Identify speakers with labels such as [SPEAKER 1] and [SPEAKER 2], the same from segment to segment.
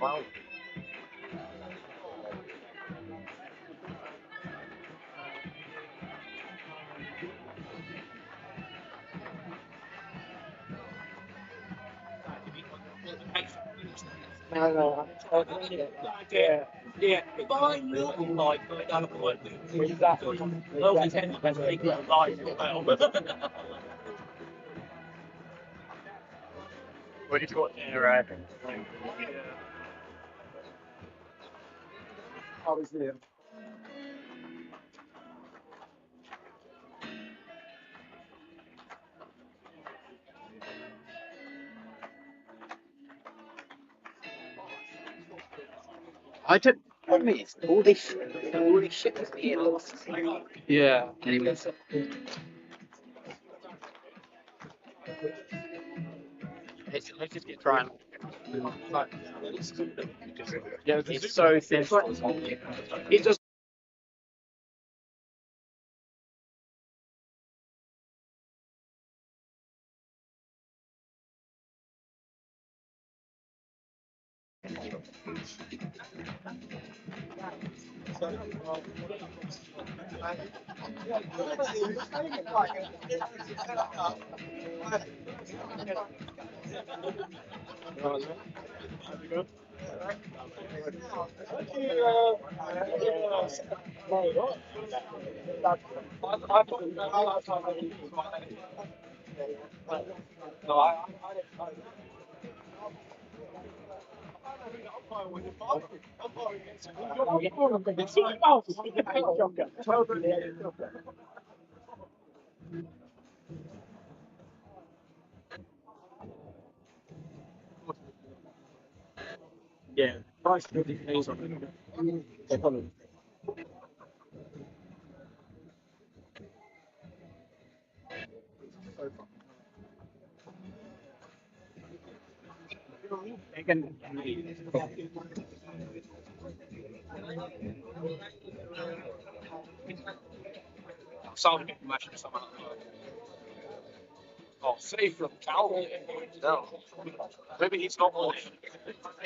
[SPEAKER 1] Wow. No, yeah, yeah. Fine, like, I don't know what to do. Exactly. Well, we tend to take it alive as well. What he's got there, right? I was there. I don't. What I mean is all this shit was being lost. Yeah. Anyway. Let's just get trying. Yeah, it's so thin. It just. Yeah, price pays on it. Again, Southgate matching someone. Oh, save from Calvin. No. Maybe he's not on.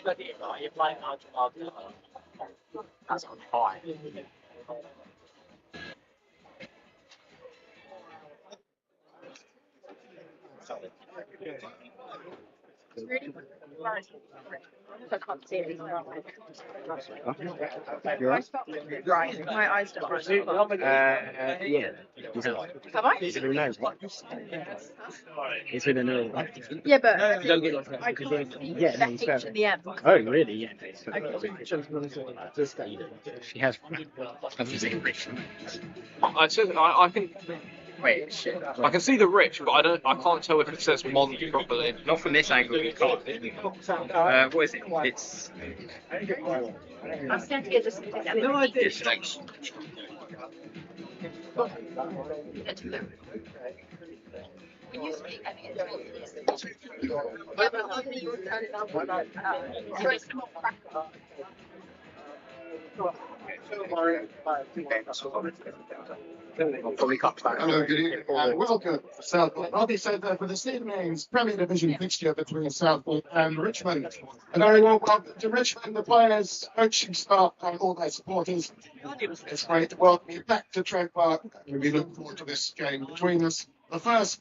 [SPEAKER 1] You're playing hard. That's on high.
[SPEAKER 2] I can't see it. Right, my eyes don't right.
[SPEAKER 1] Yeah.
[SPEAKER 2] Have I?
[SPEAKER 1] He's in a nose. He's in a nose.
[SPEAKER 2] Yeah, but I can't see that H in the end.
[SPEAKER 1] Oh, really? Yeah. She has. I think. Wait, shit. I can see the rich, but I can't tell if it says Mont properly. Not from this angle. You can't. What is it? It's.
[SPEAKER 2] I'm scared to get this together. No idea.
[SPEAKER 1] Thanks.
[SPEAKER 2] When you speak, I think it's yeah, but hopefully you'll turn it up. It's not crackle.
[SPEAKER 3] Hello, good evening, and welcome to Southgate. Rugby Centre for this evening's Premier Division fixture between Southgate and Richmond. A very warm welcome to Richmond, the players, coaching staff, and all their supporters. It's great to welcome you back to Trent Park, and we look forward to this game between us. The first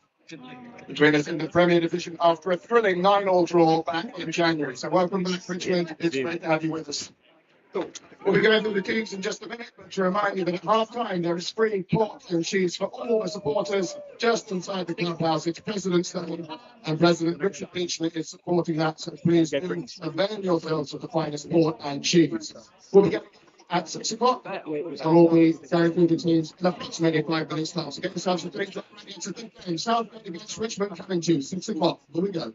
[SPEAKER 3] between us in the Premier Division after a thrilling 9-all draw back in January. So welcome back, Richmond. It's great to have you with us. We'll be going through the teams in just a minute, but to remind you that at half-time there is free pork and cheese for all the supporters just inside the clubhouse. It's President's Day, and President Richard Beachley is supporting that, so please do avail yourselves of the finest pork and cheese. We'll be getting at 6 o'clock, and we'll be going through the teams approximately 5 minutes time. So get yourselves the drinks up ready. It's a big game. Southgate against Richmond coming to 6 o'clock. Here we go.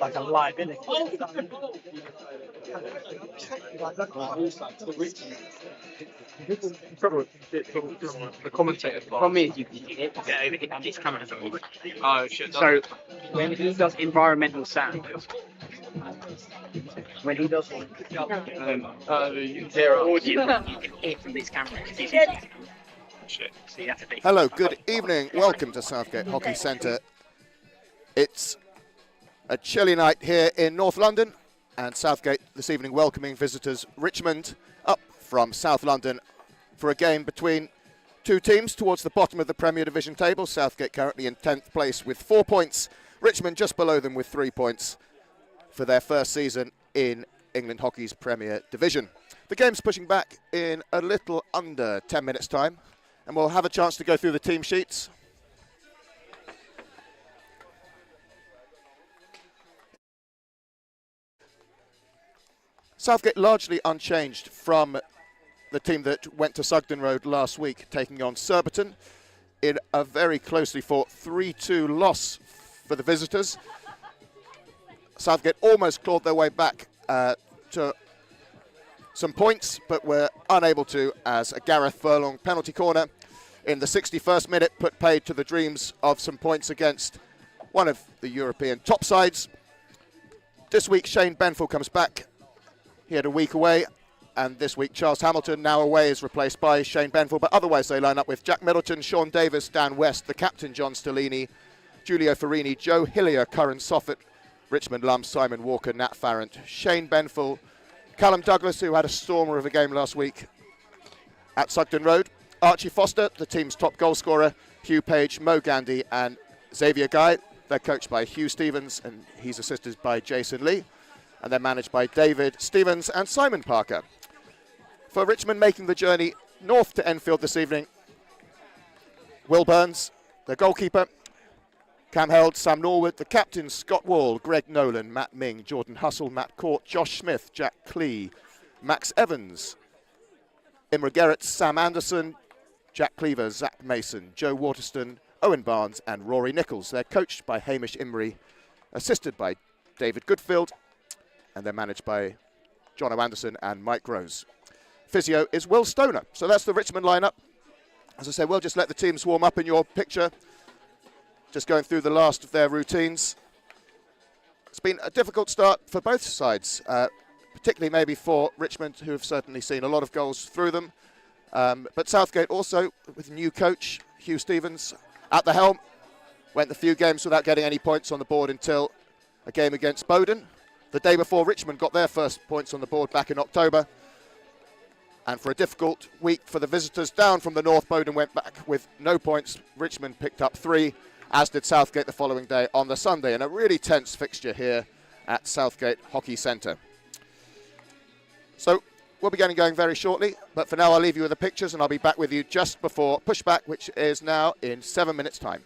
[SPEAKER 4] Like a liability.
[SPEAKER 1] The commentator's
[SPEAKER 4] Problem is, you get this camera's on.
[SPEAKER 1] Oh shit.
[SPEAKER 4] So when he does environmental sound, when he does
[SPEAKER 1] you
[SPEAKER 4] their audio, you can hear from this camera.
[SPEAKER 1] shit.
[SPEAKER 4] So you have to be.
[SPEAKER 5] Hello, good evening. Welcome to Southgate Hockey Centre. It's a chilly night here in North London, and Southgate this evening welcoming visitors Richmond up from South London for a game between two teams towards the bottom of the Premier Division table. Southgate currently in 10th place with 4 points. Richmond just below them with 3 points for their first season in England Hockey's Premier Division. The game's pushing back in a little under 10 minutes' time, and we'll have a chance to go through the team sheets. Southgate largely unchanged from the team that went to Sugden Road last week, taking on Surbiton in a very closely fought 3-2 loss for the visitors. Southgate almost clawed their way back to some points, but were unable to, as a Gareth Furlong penalty corner in the 61st minute put paid to the dreams of some points against one of the European top sides. This week Shane Benfield comes back. He had a week away, and this week Charles Hamilton, now away, is replaced by Shane Benfield, but otherwise they line up with Jack Middleton, Sean Davis, Dan West, the captain John Stellini, Giulio Farini, Joe Hillier, Curran Soffit, Richmond Lum, Simon Walker, Nat Farrant, Shane Benfield, Callum Douglas, who had a stormer of a game last week at Sugden Road, Archie Foster, the team's top goal scorer, Hugh Page, Mo Gandhi and Xavier Guy. They're coached by Hugh Stevens and he's assisted by Jason Lee, and they're managed by David Stevens and Simon Parker. For Richmond making the journey north to Enfield this evening, Will Burns, the goalkeeper, Cam Held, Sam Norwood, the captain, Scott Wall, Greg Nolan, Matt Ming, Jordan Hustle, Matt Court, Josh Smith, Jack Clee, Max Evans, Imra Gerrits, Sam Anderson, Jack Cleaver, Zach Mason, Joe Waterston, Owen Barnes and Rory Nichols. They're coached by Hamish Imrie, assisted by David Goodfield, and they're managed by Jono Anderson and Mike Rose. Physio is Will Stoner. So that's the Richmond lineup. As I say, we'll just let the teams warm up in your picture. Just going through the last of their routines. It's been a difficult start for both sides, particularly maybe for Richmond, who have certainly seen a lot of goals through them. But Southgate also, with new coach Hugh Stevens at the helm, went a few games without getting any points on the board until a game against Bowden. The day before Richmond got their first points on the board back in October. And for a difficult week for the visitors down from the north, Bowden went back with no points. Richmond picked up 3, as did Southgate the following day on the Sunday, in a really tense fixture here at Southgate Hockey Centre. So we'll be getting going very shortly, but for now I'll leave you with the pictures and I'll be back with you just before pushback, which is now in 7 minutes' time.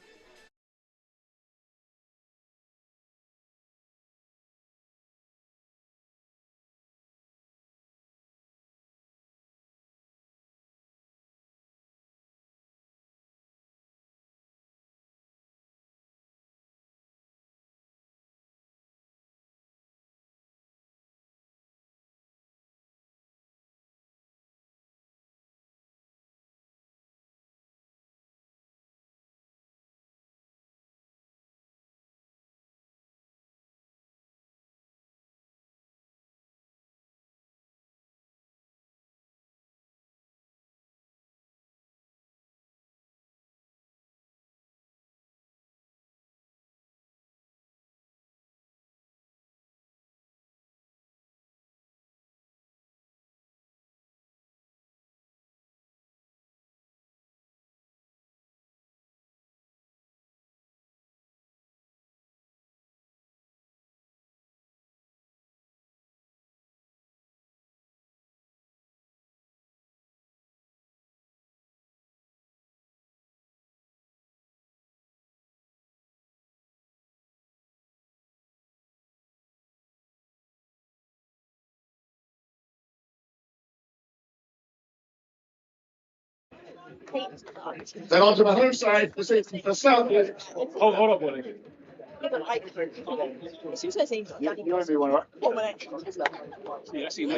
[SPEAKER 3] Then on to the home side, the season for Southgate.
[SPEAKER 4] Hold on, buddy.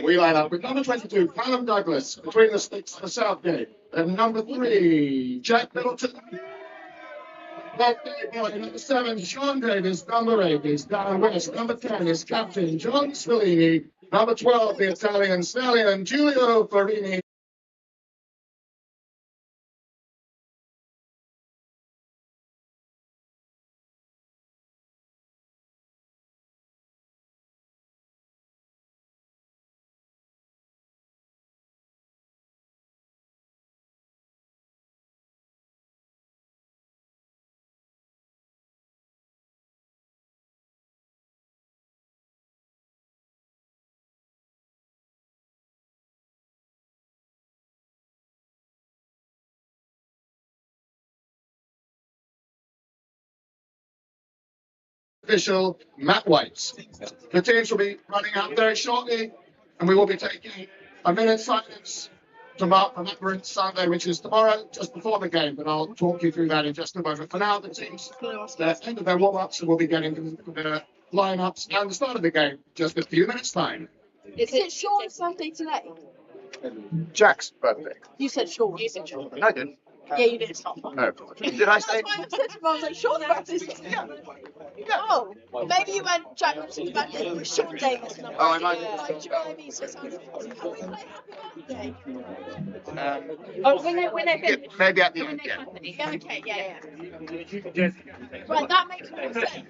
[SPEAKER 3] We line up with number 22, Callum Douglas, between the sticks for Southgate. And number 3, Jack Middleton. Number 7, Sean Davis. Number 8 is Dan West. Number 10 is Captain John Spillini. Number 12, the Italian stallion Giulio Farini. Official Matt White. The teams will be running out very shortly, and we will be taking a minute's silence to mark Remembrance Sunday, which is tomorrow, just before the game. But I'll talk you through that in just a moment. For now, the teams they're end of their warm-ups, and we'll be getting their line-ups and the start of the game just a few minutes' time.
[SPEAKER 2] Is it Sean's birthday today?
[SPEAKER 3] Jack's birthday.
[SPEAKER 2] You said Sean. You said Sean.
[SPEAKER 3] No, I didn't.
[SPEAKER 2] Yeah, you did.
[SPEAKER 3] No. Did I say?
[SPEAKER 2] That's why I said to him, I was like, Sean's birthday today. Oh, maybe you meant Jack Richardson's birthday with Sean Davis.
[SPEAKER 3] Oh, I might.
[SPEAKER 2] Like, do you know what I mean? So it sounds like, can we play happy birthday?
[SPEAKER 6] Oh, when they finish.
[SPEAKER 3] Maybe at the end. Yeah.
[SPEAKER 2] Yeah, okay, yeah. Right, that makes more sense.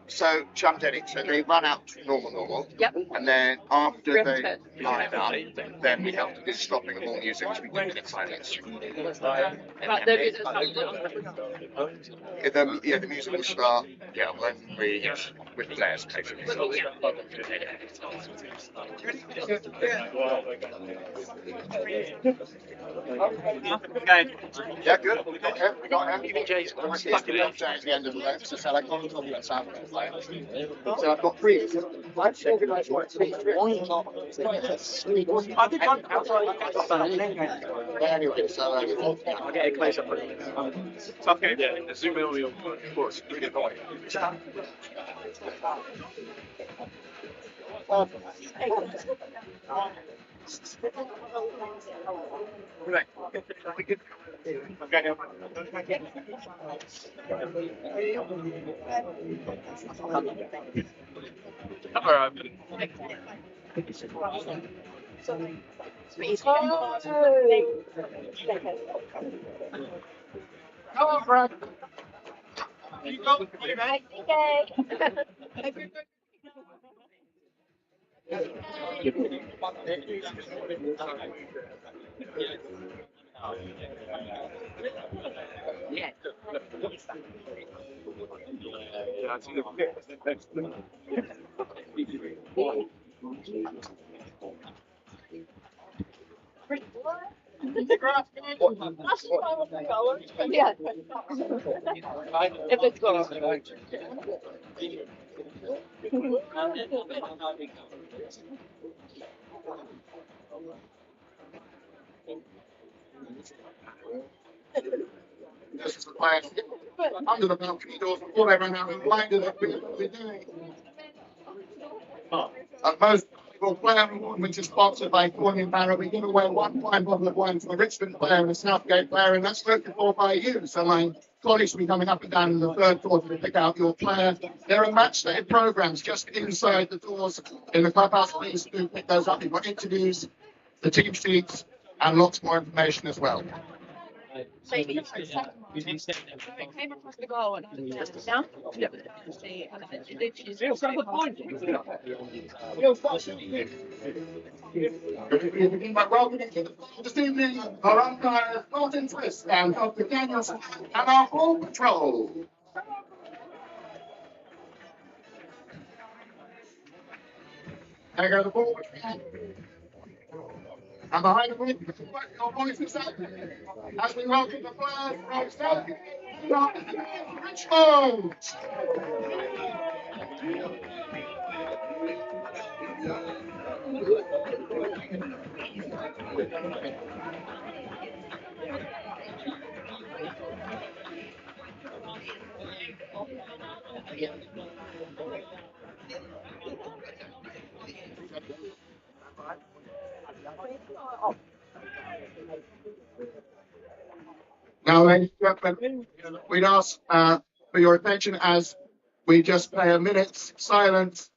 [SPEAKER 3] So Chum did it. So they run out normal.
[SPEAKER 6] Yep.
[SPEAKER 3] And then after they line up, then we have to do stopping of all music, which we do in silence.
[SPEAKER 6] Right, the music
[SPEAKER 3] The music will start. Yeah, when we with players basically. Yeah, good. We got him. Even Jay's stuck in at the end of the day. So I can't talk about Southgate players. So I've got 3. Anyway, so
[SPEAKER 4] I'll get a close up. Southgate, yeah, zoom in on your course. Really annoying.
[SPEAKER 3] come on, Brad.
[SPEAKER 2] You go. Right, okay. Yeah. If it's gone.
[SPEAKER 3] This is the plan. Under the balcony doors before they run out and blinded that we're doing. Most people player award, which is sponsored by Corning Barrow. We give away 1 wine bottle of wine for a Richmond player and a Southgate player, and that's voted for by you. So my colleagues will be coming up and down in the third quarter to pick out your player. There are match day programs just inside the doors in the clubhouse. Please do pick those up. You've got interviews, the team sheets, and lots more information as well.
[SPEAKER 2] Maybe the second one. It came across the goal and I was down. See, and it literally
[SPEAKER 3] But welcome this evening, our umpire Martin Twist and Dr. Danielson and our Ball Patrol. There go the Ball Patrol. And behind the ball, your voices up as we welcome the players from Southgate, Richmond. Now, ladies and gentlemen, we'd ask for your attention as we just play a minute's silence.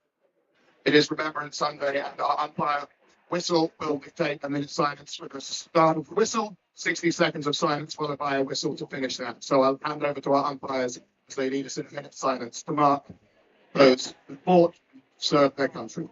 [SPEAKER 3] It is Remembrance Sunday, and our umpire whistle will dictate a minute's silence with the start of the whistle, 60 seconds of silence followed by a whistle to finish that. So I'll hand over to our umpires as they lead us in a minute's silence to mark those who fought, served their country.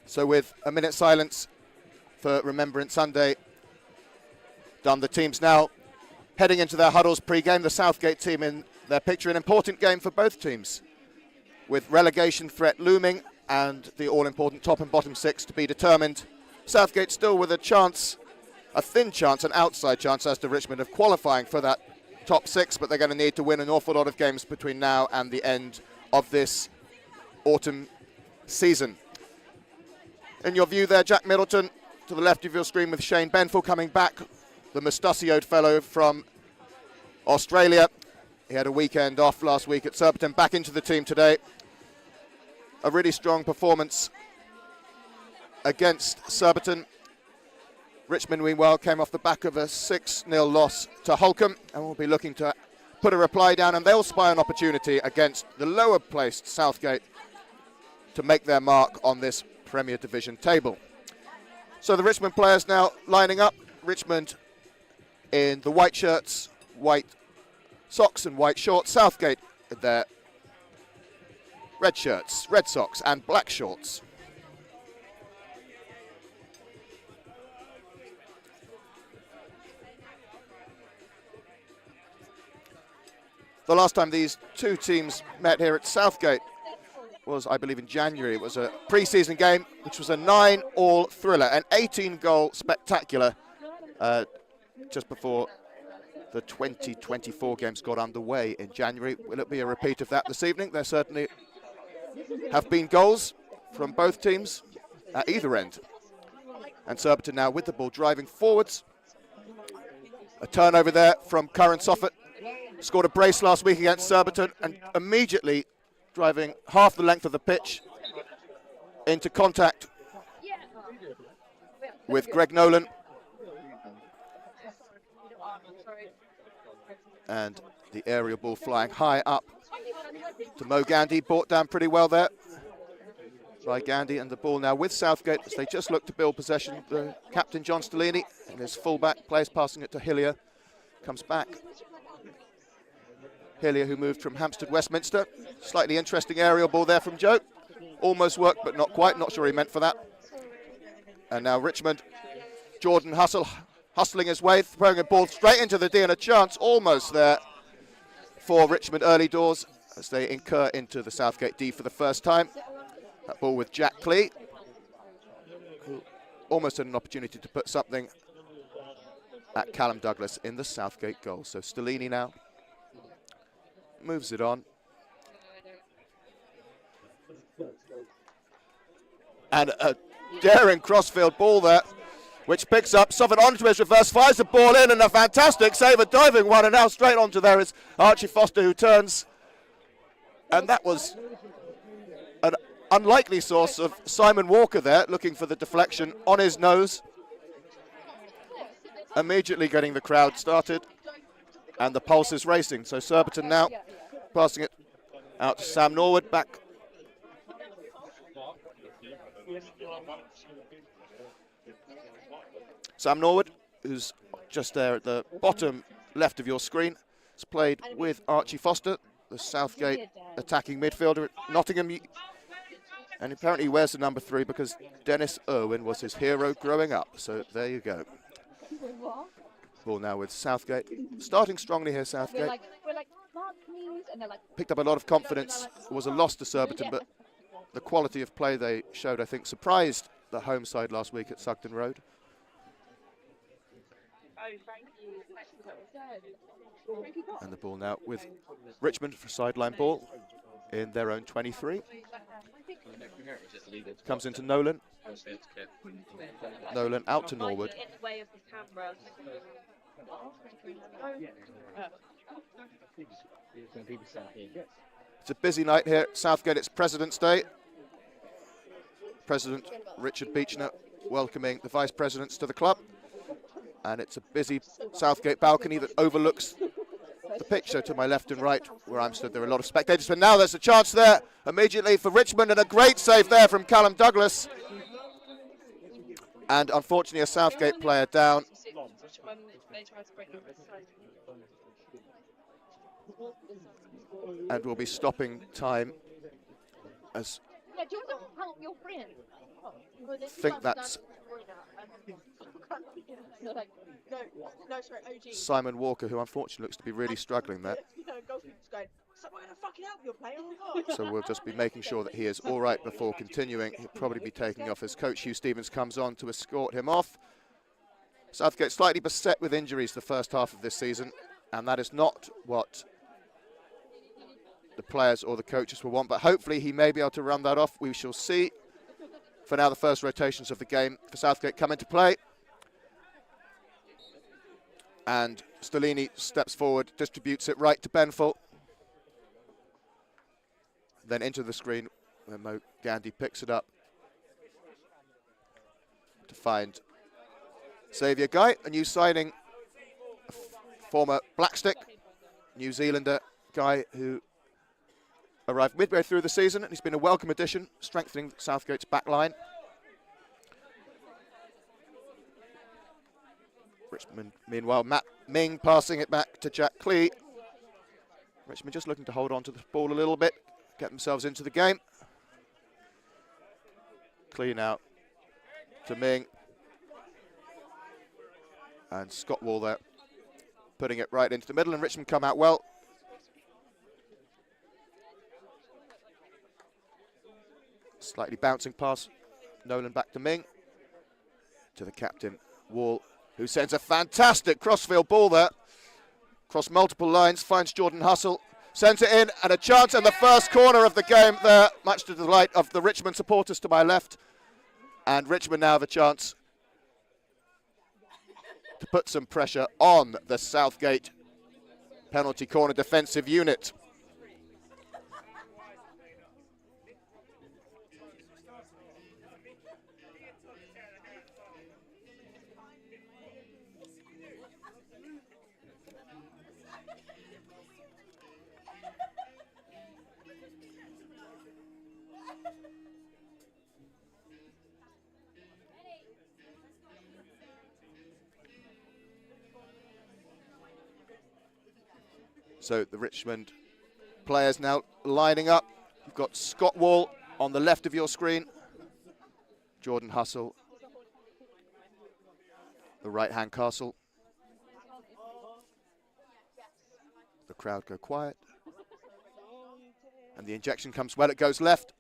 [SPEAKER 5] So with a minute's silence for Remembrance Sunday done, the teams now heading into their huddles pre-game. The Southgate team in their picture, an important game for both teams, with relegation threat looming and the all-important top and bottom six to be determined. Southgate still with a chance, a thin chance, an outside chance as to Richmond of qualifying for that top six, but they're going to need to win an awful lot of games between now and the end of this autumn season. In your view there, Jack Middleton, to the left of your screen with Shane Benfield coming back, the mustachioed fellow from Australia. He had a weekend off last week at Surbiton, back into the team today. A really strong performance against Surbiton. Richmond, meanwhile, came off the back of a 6-0 loss to Holcombe, and will be looking to put a reply down, and they'll spy an opportunity against the lower-placed Southgate to make their mark on this Premier Division table. So the Richmond players now lining up. Richmond in the white shirts, white socks and white shorts. Southgate in their red shirts, red socks and black shorts. The last time these two teams met here at Southgate was, I believe, in January. It was a pre-season game, which was a 9-all thriller, an 18-goal spectacular just before the 2024 games got underway in January. Will it be a repeat of that this evening? There certainly have been goals from both teams at either end. And Surbiton now with the ball driving forwards. A turnover there from Curran Soffit. Scored a brace last week against Surbiton and immediately driving half the length of the pitch into contact with Greg Nolan. And the aerial ball flying high up to Mo Gandhi, brought down pretty well there by Gandhi, and the ball now with Southgate as they just look to build possession. The captain, John Stellini, and his fullback plays, passing it to Hillier, comes back. Hillier, who moved from Hampstead, Westminster. Slightly interesting aerial ball there from Joe. Almost worked, but not quite. Not sure he meant for that. And now Richmond, Jordan hustling his way, throwing a ball straight into the D, and a chance almost there for Richmond early doors as they incur into the Southgate D for the first time. That ball with Jack Clee, who almost had an opportunity to put something at Callum Douglas in the Southgate goal. So Stellini now moves it on. And a daring crossfield ball there, which picks up Southern onto his reverse, fires the ball in, and a fantastic save, a diving one, and now straight onto there is Archie Foster, who turns. And that was an unlikely source of Simon Walker there, looking for the deflection on his nose. Immediately getting the crowd started, and the pulse is racing. So Surbiton now passing it out to Sam Norwood, back. Sam Norwood, who's just there at the bottom left of your screen, has played with Archie Foster, the Southgate attacking midfielder at Nottingham. And apparently he wears the number 3 because Dennis Irwin was his hero growing up. So there you go. Ball now with Southgate. Starting strongly here, Southgate. Picked up a lot of confidence. It was a loss to Surbiton, but the quality of play they showed, I think, surprised the home side last week at Sugden Road. And the ball now with Richmond for sideline ball in their own 23. Comes into Nolan. Nolan out to Norwood. It's a busy night here at Southgate. It's President's Day. President Richard Beechner welcoming the vice presidents to the club. And it's a busy Southgate balcony that overlooks the picture to my left and right where I'm stood. There are a lot of spectators, but now there's a chance there immediately for Richmond, and a great save there from Callum Douglas. And unfortunately a Southgate player down. And we'll be stopping time as I think that's Simon Walker, who unfortunately looks to be really struggling there. So we'll just be making sure that he is all right before continuing. He'll probably be taking off as Coach Hugh Stevens comes on to escort him off. Southgate slightly beset with injuries the first half of this season, and that is not what the players or the coaches will want, but hopefully he may be able to run that off. We shall see. For now, the first rotations of the game for Southgate come into play. And Stellini steps forward, distributes it right to Benful. Then into the screen where Mo Gandhi picks it up to find Xavier Guy, a new signing, a former Blackstick, New Zealander guy who arrived midway through the season, and he's been a welcome addition, strengthening Southgate's back line. Richmond, meanwhile, Matt Ming passing it back to Jack Clee. Richmond just looking to hold on to the ball a little bit, get themselves into the game. Clee now to Ming. And Scott Wall there, putting it right into the middle, and Richmond come out well. Slightly bouncing pass, Nolan back to Ming, to the captain, Wall, who sends a fantastic crossfield ball there, across multiple lines, finds Jordan Hustle, sends it in, and a chance, and the first corner of the game there, much to the delight of the Richmond supporters to my left. And Richmond now have a chance to put some pressure on the Southgate penalty corner defensive unit. So the Richmond players now lining up. You've got Scott Wall on the left of your screen. Jordan Hustle, the right-hand castle. The crowd go quiet. And the injection comes well, it goes left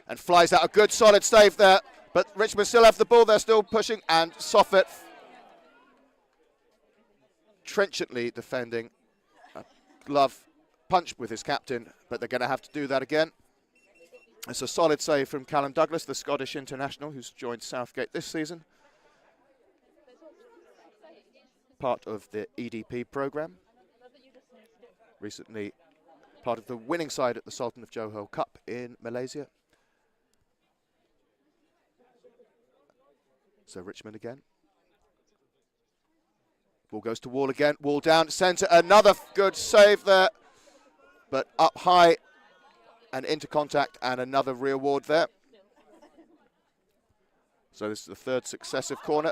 [SPEAKER 5] and flies out. A good solid save there, but Richmond still have the ball, they're still pushing, and Soffit trenchantly defending. A glove punch with his captain, but they're going to have to do that again. It's a solid save from Callum Douglas, the Scottish international who's joined Southgate this season. Part of the EDP programme. Recently part of the winning side at the Sultan of Johor Cup in Malaysia. So Richmond again. Ball goes to Wall again. Wall down, centre. Another good save there. But up high and into contact, and another reward there. So this is the third successive corner.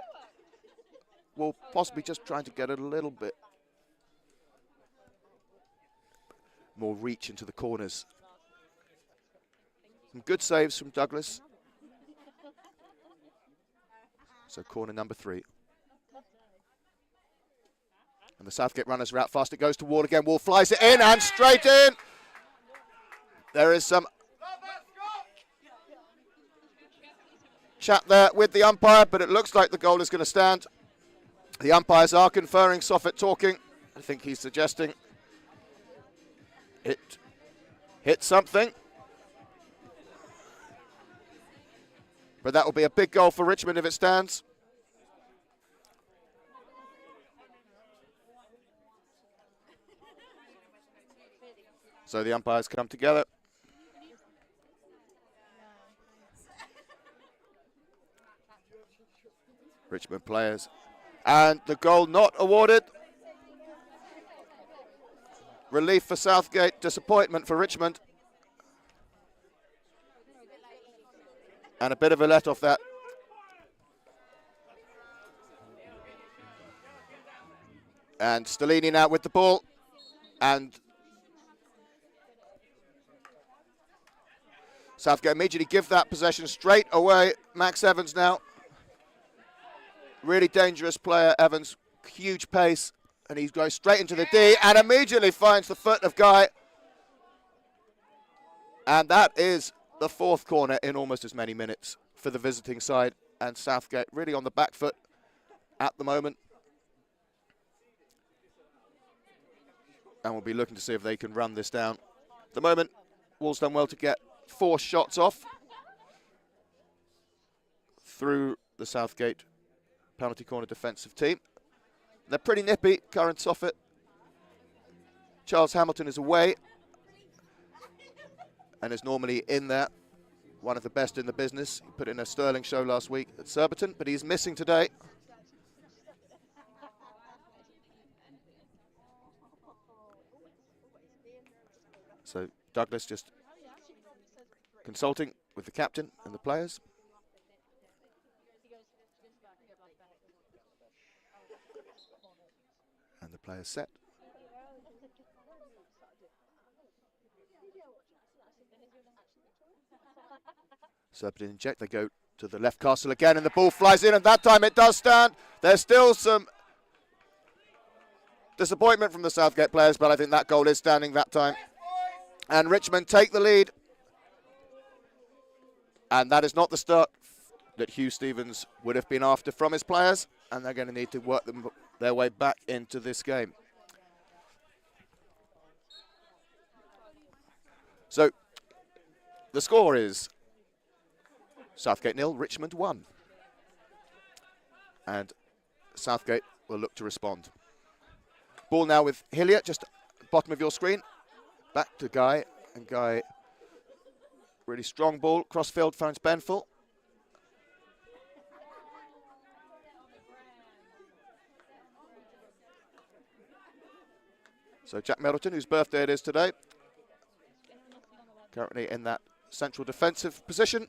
[SPEAKER 5] Wall possibly just trying to get it a little bit more reach into the corners. Some good saves from Douglas. So corner number 3. And the Southgate runners are out fast. It goes to Wall again. Wall flies it in and straight in. There is some chat there with the umpire, but it looks like the goal is going to stand. The umpires are conferring. Soffit talking. I think he's suggesting it hit something. But that will be a big goal for Richmond if it stands. So the umpires come together. Richmond players. And the goal not awarded. Relief for Southgate, disappointment for Richmond. And a bit of a let off that. And Stellini now with the ball. And Southgate immediately give that possession straight away. Max Evans now. Really dangerous player, Evans. Huge pace. And he goes straight into the D and immediately finds the foot of Guy. And that is the 4th corner in almost as many minutes for the visiting side. And Southgate really on the back foot at the moment. And we'll be looking to see if they can run this down. At the moment, Wall's done well to get 4 shots off through the Southgate penalty corner defensive team. They're pretty nippy, Curran Soffit. Charles Hamilton is away and is normally in there. One of the best in the business. He put in a sterling show last week at Surbiton, but he's missing today. So Douglas just consulting with the captain and the players. And the players set. Surbiton inject, they go to the left castle again and the ball flies in and that time it does stand. There's still some disappointment from the Southgate players, but I think that goal is standing that time. And Richmond take the lead. And that is not the start that Hugh Stevens would have been after from his players. And they're going to need to work their way back into this game. So the score is Southgate 0, Richmond 1. And Southgate will look to respond. Ball now with Hillier, just bottom of your screen. Back to Guy, and Guy, really strong ball. Crossfield finds Benful. So Jack Middleton, whose birthday it is today, currently in that central defensive position.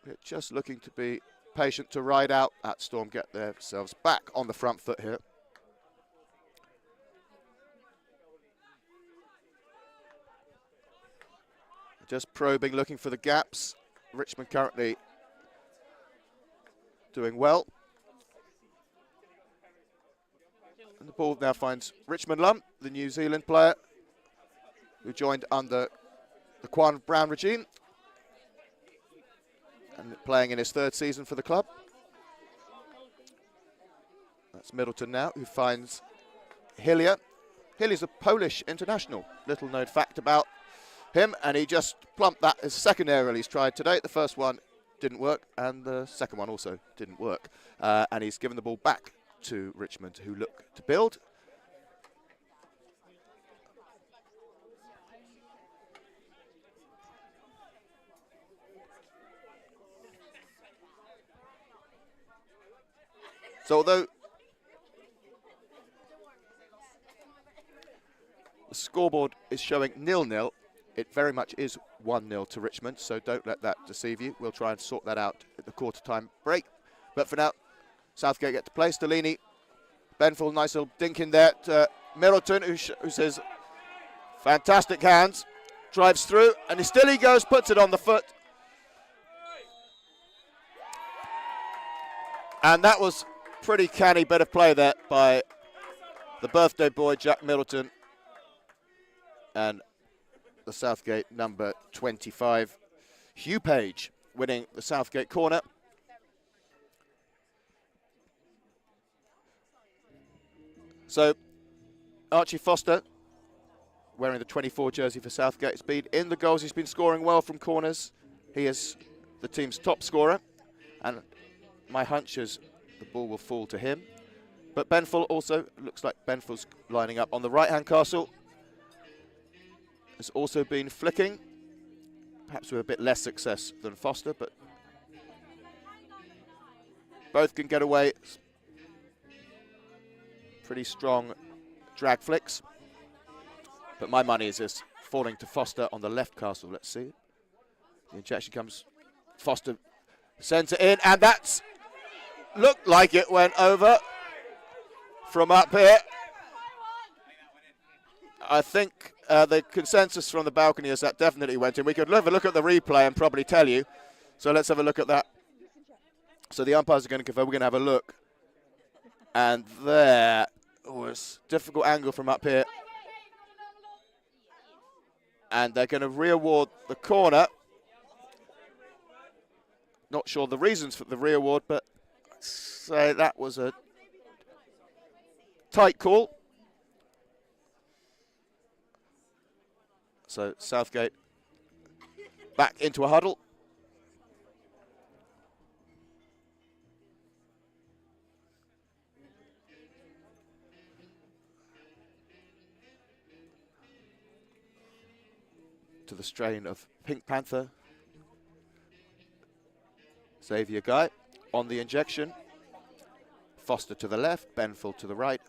[SPEAKER 5] We're just looking to be patient to ride out at Storm, get themselves back on the front foot here. Just probing, looking for the gaps. Richmond currently doing well. And the ball now finds Richmond Lump, the New Zealand player who joined under the Quan Brown regime and playing in his 3rd season for the club. That's Middleton now, who finds Hillier. Hillier's a Polish international. Little known fact about him, and he just plumped that as second aerial he's tried today. The first one didn't work, and the second one also didn't work. And he's given the ball back to Richmond, who look to build. So although the scoreboard is showing 0-0, it very much is 1-0 to Richmond, so don't let that deceive you. We'll try and sort that out at the quarter-time break. But for now, Southgate get to play. Stellini, Benfield, nice little dink in there to Middleton, who says, fantastic hands, drives through, and still he goes, puts it on the foot. And that was pretty canny bit of play there by the birthday boy, Jack Middleton, and the Southgate number 25, Hugh Page, winning the Southgate corner. So Archie Foster, wearing the 24 jersey for Southgate, has been in the goals. He's been scoring well from corners. He is the team's top scorer, and my hunch is the ball will fall to him. But Benfield also, looks like Benfield's lining up on the right-hand castle. Has also been flicking, perhaps with a bit less success than Foster, but both can get away. Pretty strong drag flicks. But my money is this falling to Foster on the left castle. Let's see. The injection comes. Foster sends it in, and that's looked like it went over from up here. I think the consensus from the balcony is that definitely went in. We could have a look at the replay and probably tell you. So let's have a look at that. So the umpires are going to confirm. We're going to have a look. And there was a difficult angle from up here. And they're going to re-award the corner. Not sure the reasons for the re-award, but I'd say that was a tight call. So Southgate back into a huddle. To the strain of Pink Panther. Xavier Guy on the injection. Foster to the left, Benfield to the right.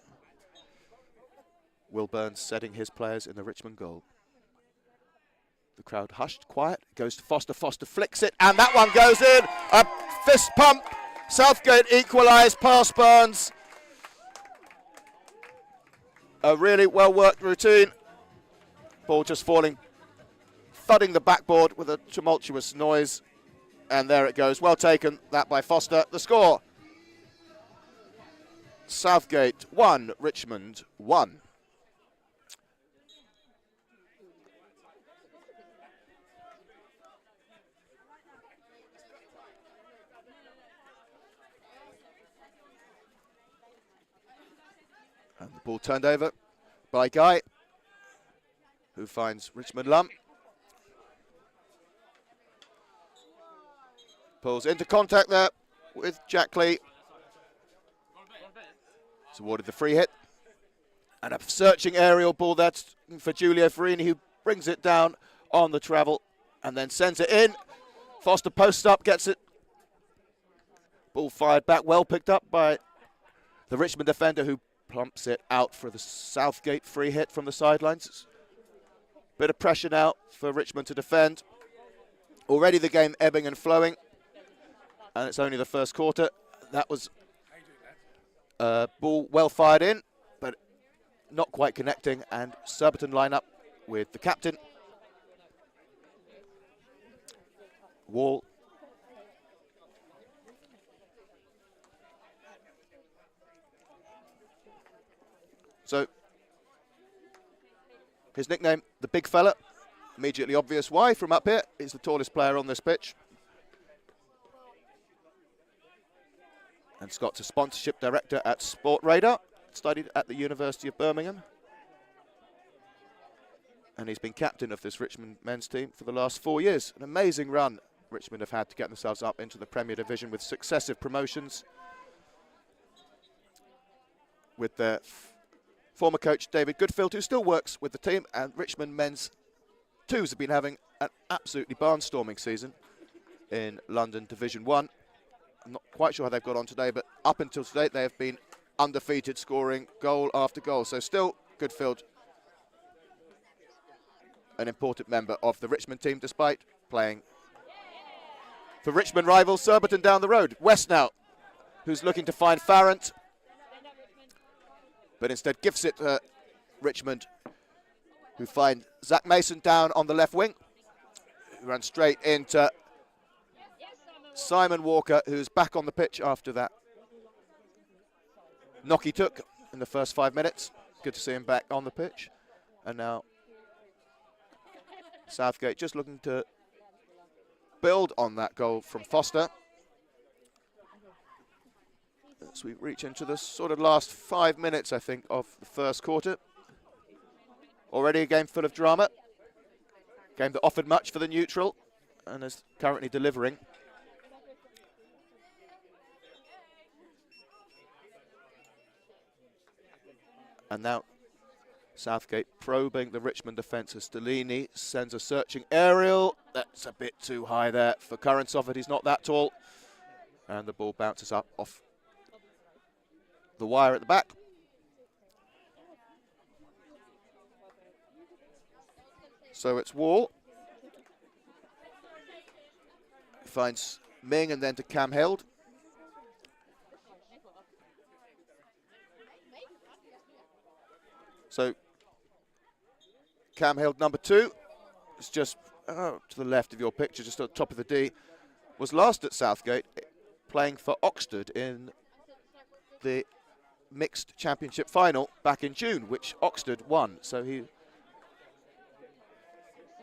[SPEAKER 5] Will Burns setting his players in the Richmond goal. The crowd hushed, quiet, goes to Foster, Foster flicks it, and that one goes in. A fist pump, Southgate equalised past Burns. A really well-worked routine. Ball just falling, thudding the backboard with a tumultuous noise. And there it goes, well taken, that by Foster. The score, Southgate 1, Richmond 1. And the ball turned over by Guy, who finds Richmond Lump. Pulls into contact there with Jack Lee. He's awarded the free hit. And a searching aerial ball that's for Giulio Farini, who brings it down on the travel and then sends it in. Foster posts up, gets it. Ball fired back, well picked up by the Richmond defender, who plumps it out for the Southgate free hit from the sidelines. Bit of pressure now for Richmond to defend. Already the game ebbing and flowing, and it's only the first quarter. That was a ball well fired in, but not quite connecting, and Surbiton line up with the captain. Wall. So, his nickname, the big fella, immediately obvious why from up here. He's the tallest player on this pitch. And Scott's a sponsorship director at Sport Radar, studied at the University of Birmingham. And he's been captain of this Richmond men's team for the last 4 years. An amazing run Richmond have had to get themselves up into the Premier Division with successive promotions. With their former coach David Goodfield, who still works with the team, and Richmond men's twos have been having an absolutely barnstorming season in London Division 1. I'm not quite sure how they've got on today, but up until today they have been undefeated, scoring goal after goal. So still Goodfield, an important member of the Richmond team, despite playing for Richmond rivals Surbiton down the road. West now, who's looking to find Farrant, but instead gives it to Richmond, who find Zach Mason down on the left wing, who ran straight into Simon Walker, who's back on the pitch after that knock he took in the first 5 minutes. Good to see him back on the pitch. And now Southgate just looking to build on that goal from Foster. As we reach into the sort of last 5 minutes, I think, of the first quarter. Already a game full of drama. Game that offered much for the neutral and is currently delivering. And now Southgate probing the Richmond defence as Stellini sends a searching aerial. That's a bit too high there for Curransoff. He's not that tall. And the ball bounces up off the wire at the back. So it's Wall. Finds Ming and then to Cam Held. So Cam Held, number 2, is just to the left of your picture, just at the top of the D, was last at Southgate, playing for Oxford in the mixed championship final back in June, which Oxford won. So he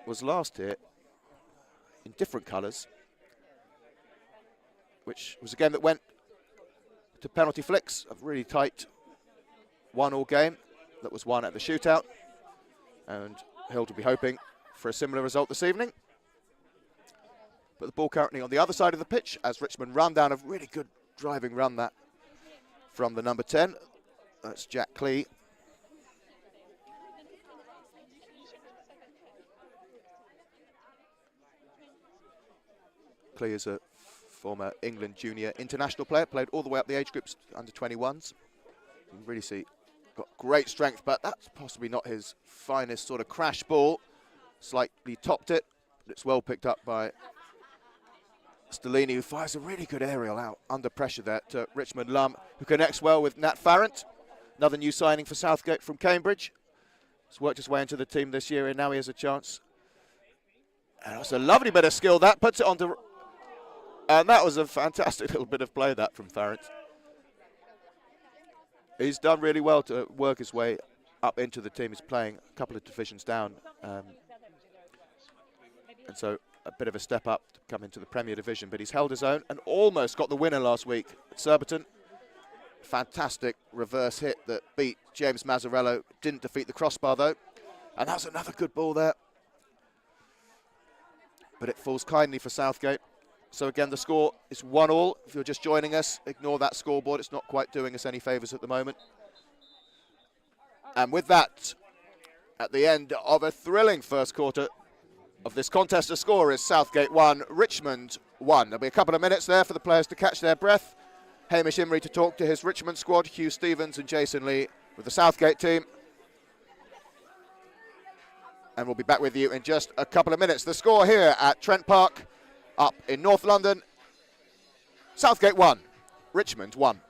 [SPEAKER 5] was last here in different colours, which was a game that went to penalty flicks, a really tight 1-1 game that was won at the shootout, and Hild will be hoping for a similar result this evening. But the ball currently on the other side of the pitch as Richmond run down a really good driving run that from the number 10. That's Jack Clee. Clee is a former England junior international player, played all the way up the age groups under 21s. You can really see got great strength, but that's possibly not his finest sort of crash ball. Slightly topped it, but it's well picked up by Stellini, who fires a really good aerial out under pressure there to Richmond Lum, who connects well with Nat Farrant, another new signing for Southgate from Cambridge. He's worked his way into the team this year, and now he has a chance. And that's a lovely bit of skill. That puts it onto, and that was a fantastic little bit of play that from Farrant. He's done really well to work his way up into the team. He's playing a couple of divisions down. And so a bit of a step up to come into the Premier Division. But he's held his own and almost got the winner last week at Surbiton. Fantastic reverse hit that beat James Mazzarello. Didn't defeat the crossbar, though. And that was another good ball there. But it falls kindly for Southgate. So again, the score is 1-1. If you're just joining us, ignore that scoreboard. It's not quite doing us any favours at the moment. And with that, at the end of a thrilling first quarter of this contest, the score is Southgate 1, Richmond 1. There'll be a couple of minutes there for the players to catch their breath Hamish Imrie to talk to his Richmond squad, Hugh Stevens and Jason Lee with the Southgate team. And we'll be back with you in just a couple of minutes. The score here at Trent Park, up in North London. Southgate 1, Richmond 1.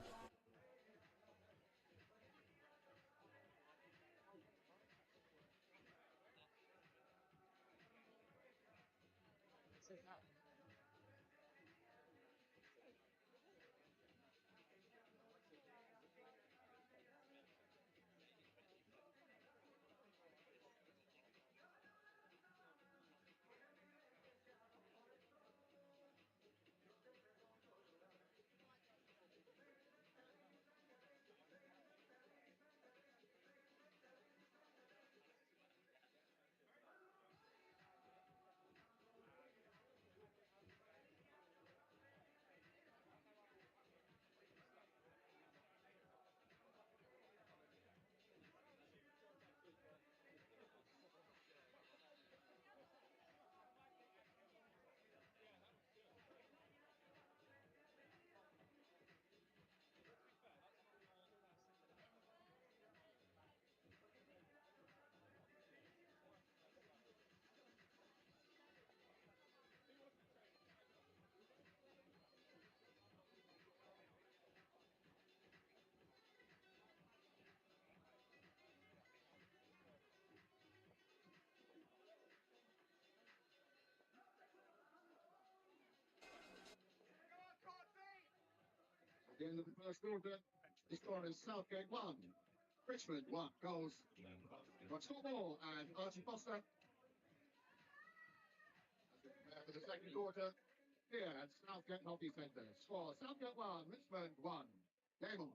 [SPEAKER 3] At the end of the first quarter, the score is Southgate 1, Richmond 1. Goals from Scott Ball and Archie Foster. For the second quarter, here at Southgate Hockey Centre. Score Southgate 1, Richmond 1. Game on.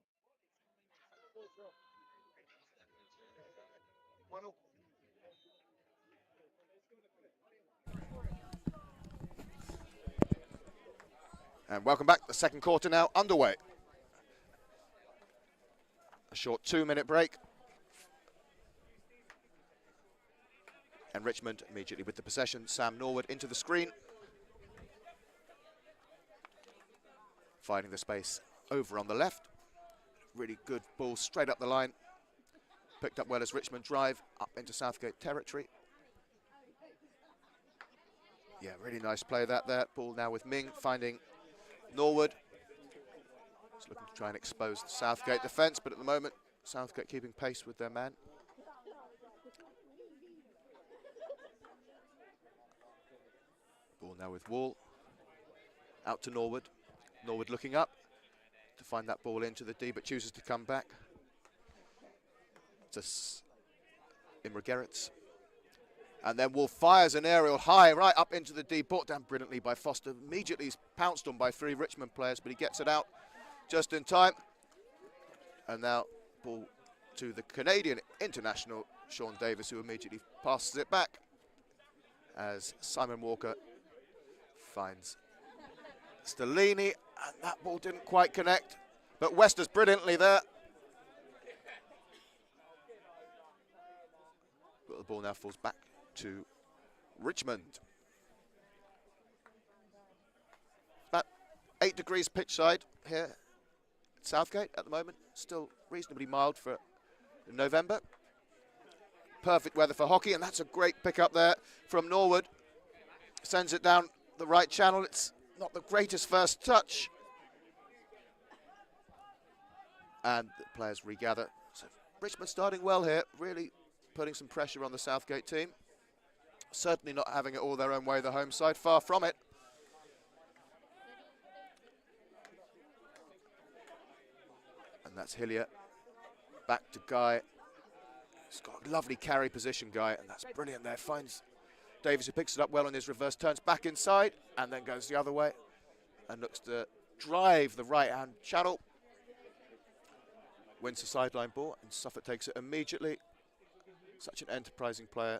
[SPEAKER 5] And welcome back. The second quarter now underway. A short 2-minute break. And Richmond immediately with the possession. Sam Norwood into the screen. Finding the space over on the left. Really good ball straight up the line. Picked up well as Richmond drive up into Southgate territory. Yeah, really nice play that there. Ball now with Ming finding Norwood. He's looking to try and expose the Southgate defence, but at the moment, Southgate keeping pace with their man. Ball now with Wall. Out to Norwood. Norwood looking up to find that ball into the D, but chooses to come back. It's Imre Gerrits. And then Wolf fires an aerial high right up into the D, brought down brilliantly by Foster. Immediately he's pounced on by 3 Richmond players, but he gets it out just in time. And now ball to the Canadian international, Sean Davis, who immediately passes it back as Simon Walker finds Stellini, and that ball didn't quite connect, but Wester's brilliantly there. But the ball now falls back to Richmond. About 8 degrees pitch side here at Southgate at the moment. Still reasonably mild for November. Perfect weather for hockey, and that's a great pick up there from Norwood. Sends it down the right channel. It's not the greatest first touch. And the players regather. So Richmond starting well here, really putting some pressure on the Southgate team. Certainly not having it all their own way, the home side, far from it. And that's Hillier. Back to Guy. He's got a lovely carry position, Guy, and that's brilliant there. Finds Davis, who picks it up well on his reverse, turns back inside, and then goes the other way, and looks to drive the right-hand channel. Wins the sideline ball, and Suffolk takes it immediately. Such an enterprising player.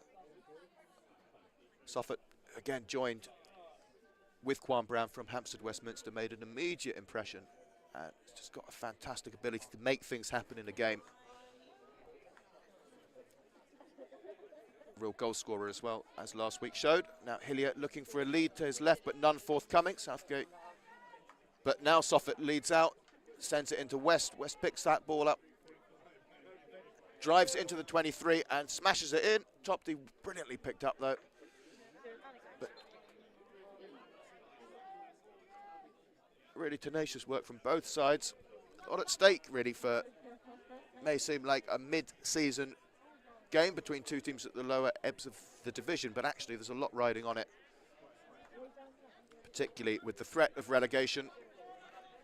[SPEAKER 5] Suffolk, again, joined with Quan Brown from Hampstead Westminster, made an immediate impression, and he's just got a fantastic ability to make things happen in a game. Real goal scorer as well, as last week showed. Now Hillier looking for a lead to his left, but none forthcoming. Southgate. But now Suffolk leads out. sends it into West. West picks that ball up, drives into the 23 and smashes it in. Topty brilliantly picked up though. But really tenacious work from both sides. A lot at stake really for, may seem like a mid-season game between two teams at the lower ebbs of the division, but actually there's a lot riding on it, particularly with the threat of relegation.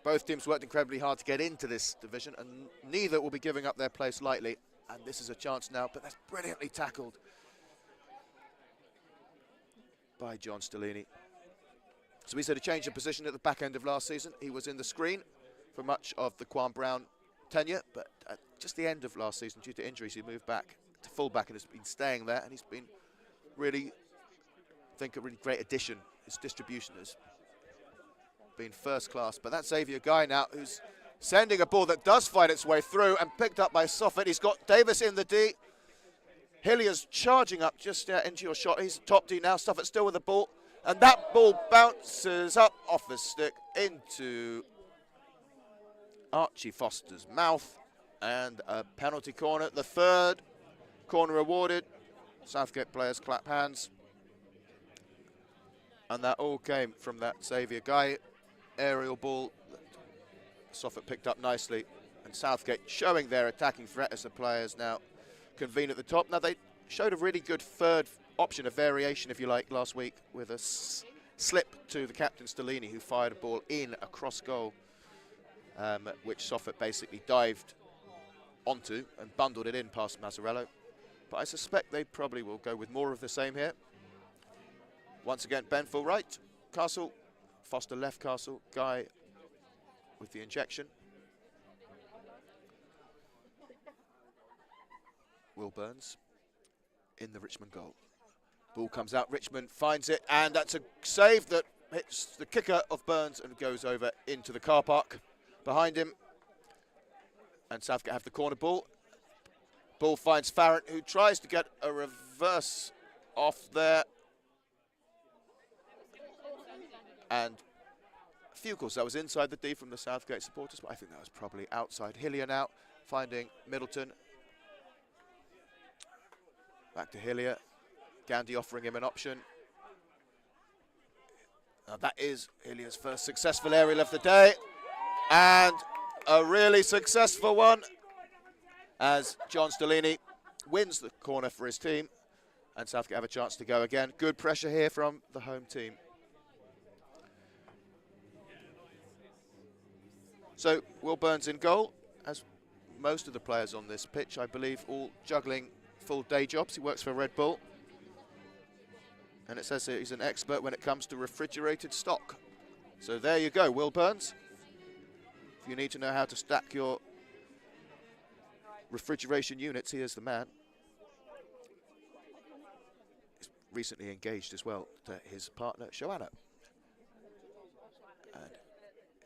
[SPEAKER 5] Both teams worked incredibly hard to get into this division, and neither will be giving up their place lightly. And this is a chance now, but that's brilliantly tackled by John Stellini. So he's had a change of position at the back end of last season. He was in the screen for much of the Quan Brown tenure, but at just the end of last season, due to injuries, he moved back to full-back and has been staying there, and he's been really, I think, a really great addition. His distribution has been first class, but that's Xavier Guy now, who's sending a ball that does find its way through and picked up by Soffit. He's got Davis in the D. Hillier's charging up just into your shot. He's top D now. Soffit still with the ball, and that ball bounces up off his stick into Archie Foster's mouth, and a penalty corner. The third corner awarded. Southgate players clap hands, and that all came from that Xavier Guy aerial ball that Soffit picked up nicely, and Southgate showing their attacking threat as the players now convene at the top. Now they showed a really good third option, a variation if you like, last week with a slip to the captain Stellini, who fired a ball in across goal, which Soffit basically dived onto and bundled it in past Mazzarello. But I suspect they probably will go with more of the same here. Once again, Ben full right, Castle, Foster left Castle, Guy with the injection. Will Burns in the Richmond goal. Ball comes out, Richmond finds it, and that's a save that hits the kicker of Burns and goes over into the car park behind him. And Southgate have the corner ball. Ball finds Farrant, who tries to get a reverse off there. And Fugels, that was inside the D from the Southgate supporters, but I think that was probably outside. Hillier now finding Middleton. Back to Hillier. Gandy offering him an option. Now that is Hillier's first successful aerial of the day, and a really successful one, as John Stellini wins the corner for his team, and Southgate have a chance to go again. Good pressure here from the home team. So Will Burns in goal, as most of the players on this pitch, I believe, all juggling full day jobs. He works for Red Bull, and it says he's an expert when it comes to refrigerated stock. So there you go, Will Burns. If you need to know how to stack your refrigeration units, he is the man. He's recently engaged as well to his partner, Joanna. And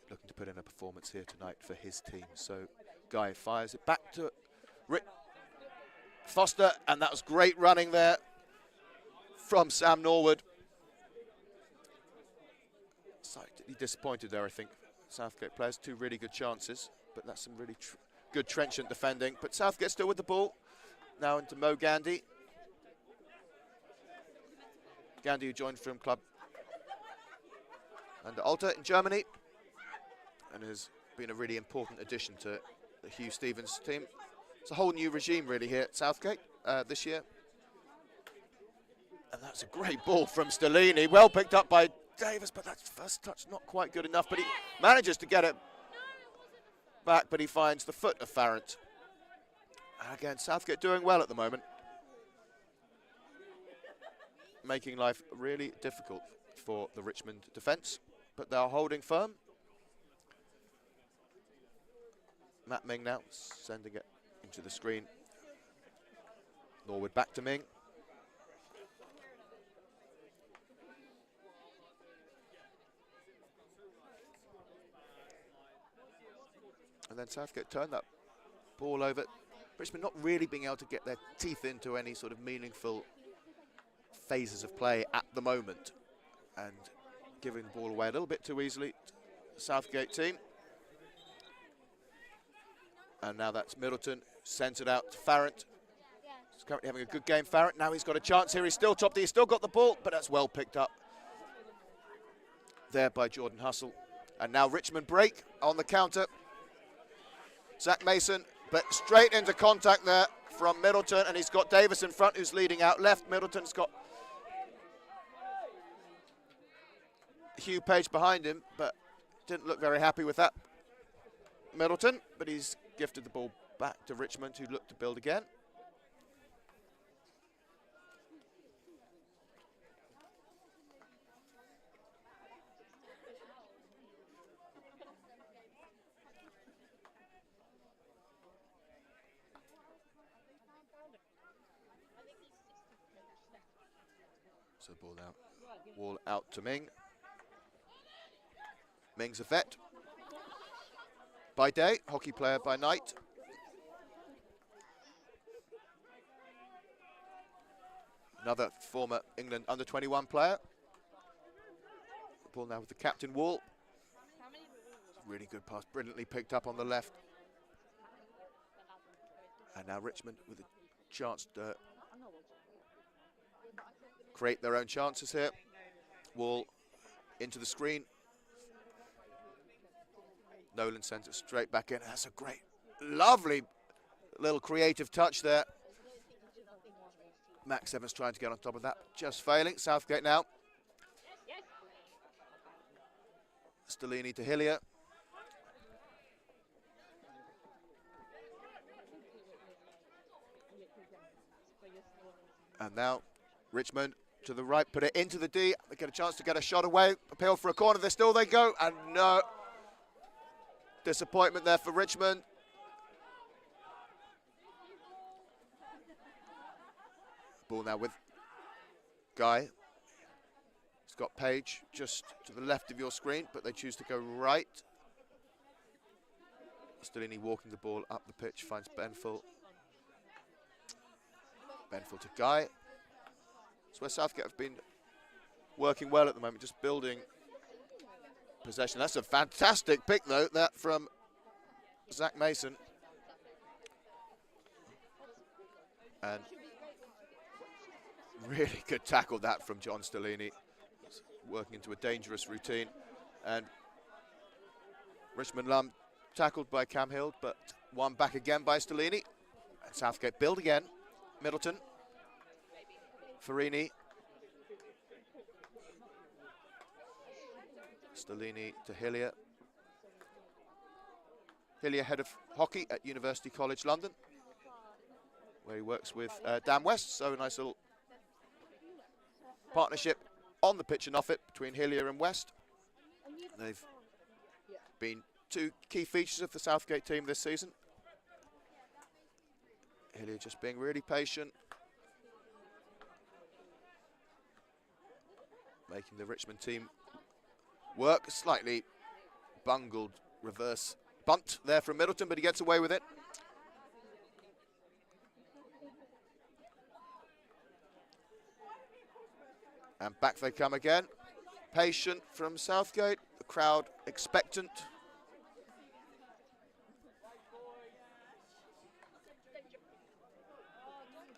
[SPEAKER 5] looking to put in a performance here tonight for his team. So Guy fires it back to Foster, and that was great running there from Sam Norwood. Slightly disappointed there, I think. Southgate players, two really good chances, but that's some really good trenchant defending. But Southgate still with the ball. Now into Mo Gandy. Gandy, who joined Film Club under Alter in Germany, and has been a really important addition to the Hugh Stevens team. It's a whole new regime really here at Southgate this year. And that's a great ball from Stellini, well picked up by Davis, but that first touch not quite good enough, but he manages to get it back, but he finds the foot of Farrant. And again, Southgate doing well at the moment, making life really difficult for the Richmond defence, but they're holding firm. Matt Ming now sending it into the screen. Norwood back to Ming. And then Southgate turned that ball over. Richmond not really being able to get their teeth into any sort of meaningful phases of play at the moment, and giving the ball away a little bit too easily to the Southgate team. And now that's Middleton, sends it out to Farrant. He's currently having a good game, Farrant. Now he's got a chance here. He's still top D. He's still got the ball, but that's well picked up there by Jordan Hustle. And now Richmond break on the counter. Zach Mason, but straight into contact there from Middleton, and he's got Davis in front, who's leading out left. Middleton's got Hugh Page behind him, but didn't look very happy with that. Middleton, but he's gifted the ball back to Richmond, who look to build again. So ball out, wall out to Ming. Ming's a vet by day, hockey player by night. Another former England under-21 player. The ball now with the captain, Wall. Really good pass, brilliantly picked up on the left. And now Richmond with a chance to create their own chances here. Wall into the screen. Nolan sends it straight back in. That's a great, lovely little creative touch there. Max Evans trying to get on top of that, just failing. Southgate now. Stellini to Hillier. And now Richmond to the right, put it into the D. They get a chance to get a shot away. Appeal for a corner. There still they go. And no. Disappointment there for Richmond. Ball now with Guy. He's got Page just to the left of your screen, but they choose to go right. Stellini walking the ball up the pitch, finds Benfield. Benfield to Guy. That's where Southgate have been working well at the moment, just building possession. That's a fantastic pick, though, that from Zach Mason. And really good tackle that from John Stellini. Working into a dangerous routine. And Richmond Lum tackled by Cam Hild, but won back again by Stellini. And Southgate build again. Middleton. Farini. Stellini to Hillier. Hillier, head of hockey at University College London, where he works with Dan West. So a nice little partnership on the pitch and off it between Hillier and West. They've been two key features of the Southgate team this season. Hillier just being really patient, making the Richmond team work. Slightly bungled reverse bunt there from Middleton, but he gets away with it. And back they come again. Patient from Southgate, the crowd expectant.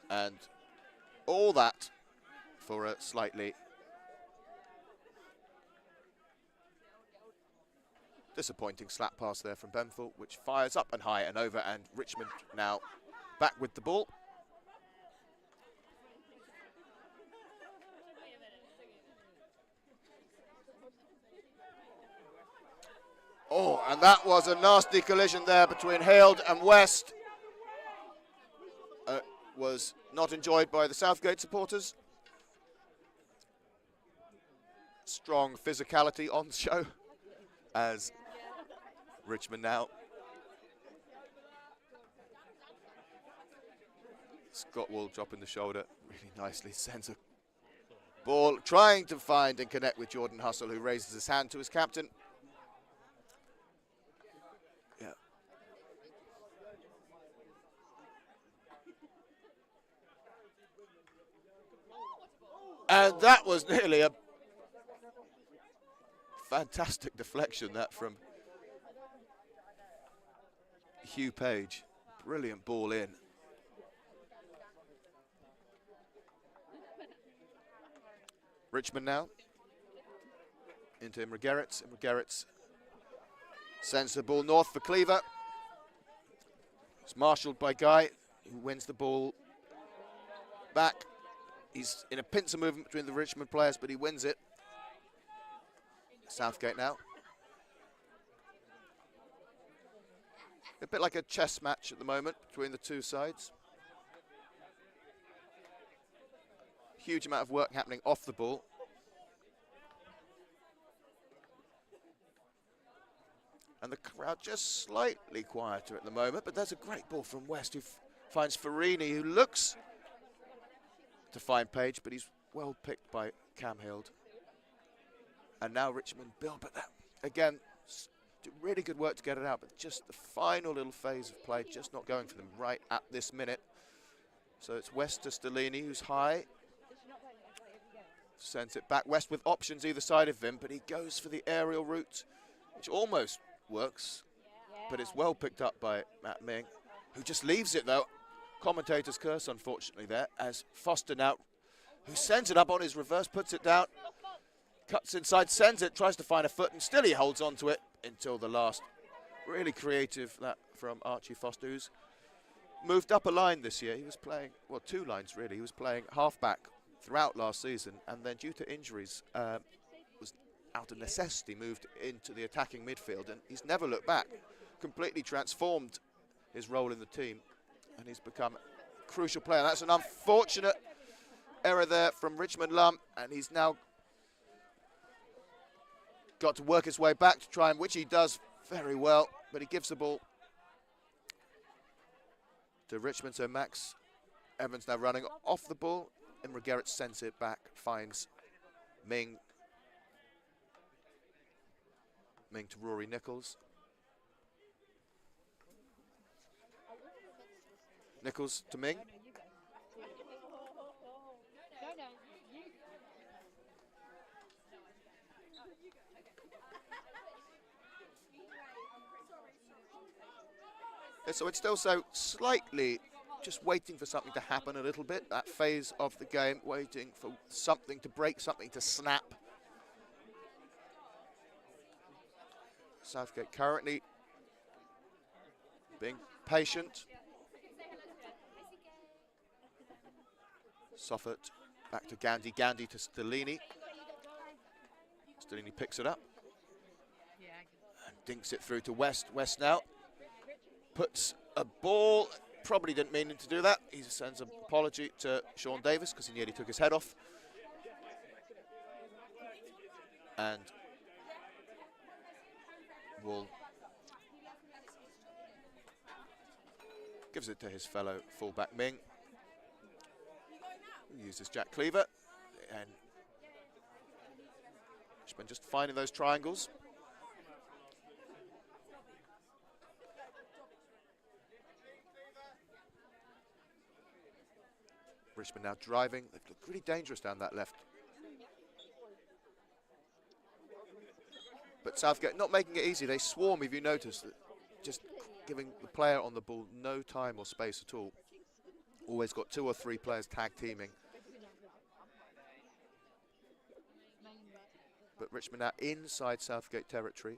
[SPEAKER 5] And all that for a slightly disappointing slap pass there from Benfield, which fires up and high and over, and Richmond now back with the ball. Oh, and that was a nasty collision there between Hild and West. Was not enjoyed by the Southgate supporters. Strong physicality on show as Richmond now. Scott Wall dropping the shoulder really nicely, sends a ball, trying to find and connect with Jordan Hustle, who raises his hand to his captain. Yeah. And that was nearly a fantastic deflection, that from Hugh Page. Brilliant ball in. Richmond now. Into Imre Gerrits. Imre Gerrits sends the ball north for Cleaver. It's marshalled by Guy, who wins the ball back. He's in a pincer movement between the Richmond players, but he wins it. Southgate now. A bit like a chess match at the moment between the two sides. Huge amount of work happening off the ball. And the crowd just slightly quieter at the moment, but there's a great ball from West who finds Farini, who looks to find Page, but he's well picked by Cam Hild. And now Richmond build, but that, again, do really good work to get it out, but just the final little phase of play just not going for them right at this minute. So it's West to Stellini, who's high. Sends it back. West with options either side of him, but he goes for the aerial route, which almost works, but it's well picked up by Matt Ming, who just leaves it though. Commentator's curse, unfortunately, there, as Foster now, who sends it up on his reverse, puts it down, cuts inside, sends it, tries to find a foot, and still he holds on to it until the last. Really creative, that from Archie Foster, who's moved up a line this year. He was playing, well, two lines really. He was playing halfback throughout last season, and then due to injuries, was out of necessity moved into the attacking midfield, and he's never looked back. Completely transformed his role in the team, and he's become a crucial player. That's an unfortunate error there from Richmond Lum, and he's now got to work his way back to try and, which he does very well, but he gives the ball to Richmond. So Max Evans now running off the ball. Imre Gerrits sends it back, finds Ming. Ming to Rory Nichols. Nichols to Ming. So it's still so slightly just waiting for something to happen a little bit, that phase of the game, waiting for something to break, something to snap. Southgate currently being patient. Soffert back to Gandhi, Gandhi to Stellini. Stellini picks it up and dinks it through to West. West now puts a ball, probably didn't mean to do that. He sends an apology to Sean Davis because he nearly took his head off. And Wall gives it to his fellow fullback Ming. He uses Jack Cleaver, and Richmond just finding those triangles. Richmond now driving. They've looked really dangerous down that left. But Southgate not making it easy. They swarm, if you notice, just giving the player on the ball no time or space at all. Always got 2 or 3 players tag teaming. But Richmond now inside Southgate territory.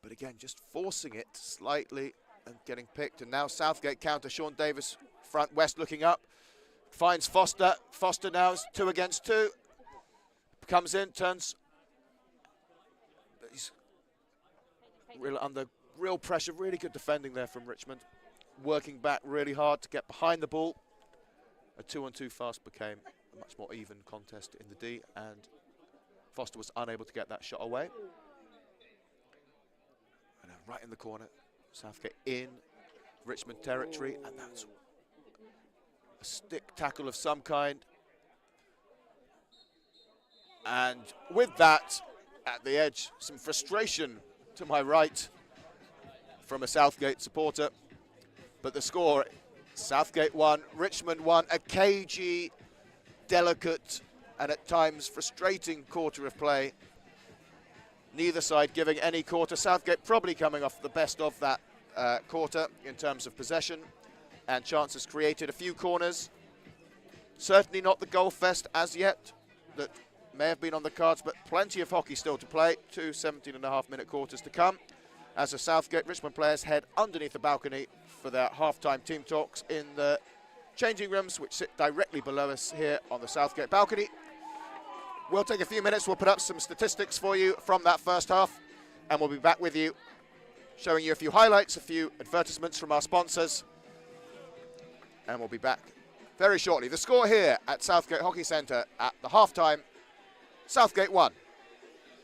[SPEAKER 5] But again, just forcing it slightly and getting picked. And now Southgate counter, Sean Davis front, West looking up. Finds Foster. Foster now is 2 against 2. Comes in, turns. But he's under real pressure, really good defending there from Richmond. Working back really hard to get behind the ball. A 2-on-2 fast became a much more even contest in the D, and Foster was unable to get that shot away. And right in the corner, Southgate in Richmond territory, and that's a stick tackle of some kind. And with that, at the edge, some frustration to my right from a Southgate supporter. But the score, Southgate 1, Richmond 1, a cagey, delicate, and at times frustrating quarter of play. Neither side giving any quarter. Southgate probably coming off the best of that quarter in terms of possession and chances created. A few corners. Certainly not the goal fest as yet that may have been on the cards, but plenty of hockey still to play. 2 17.5-minute quarters to come as the Southgate Richmond players head underneath the balcony for their half-time team talks in the changing rooms, which sit directly below us here on the Southgate balcony. We'll take a few minutes. We'll put up some statistics for you from that first half, and we'll be back with you, showing you a few highlights, a few advertisements from our sponsors, and we'll be back very shortly. The score here at Southgate Hockey Centre at the half-time: Southgate 1,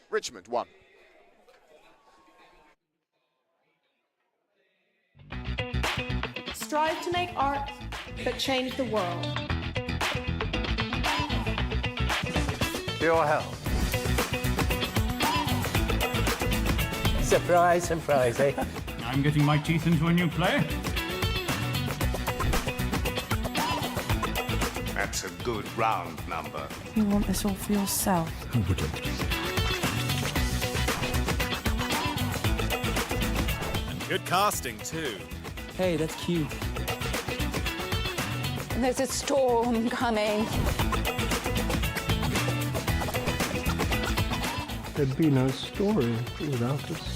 [SPEAKER 5] Richmond 1.
[SPEAKER 7] Strive to make art that change the world.
[SPEAKER 8] Your health. Surprise, surprise, eh?
[SPEAKER 9] I'm getting my teeth into a new play.
[SPEAKER 8] That's a good round number.
[SPEAKER 7] You want this all for yourself.
[SPEAKER 9] Who wouldn't?
[SPEAKER 10] Good casting, too.
[SPEAKER 11] Hey, that's cute.
[SPEAKER 6] There's a storm coming.
[SPEAKER 11] There'd be no story without us.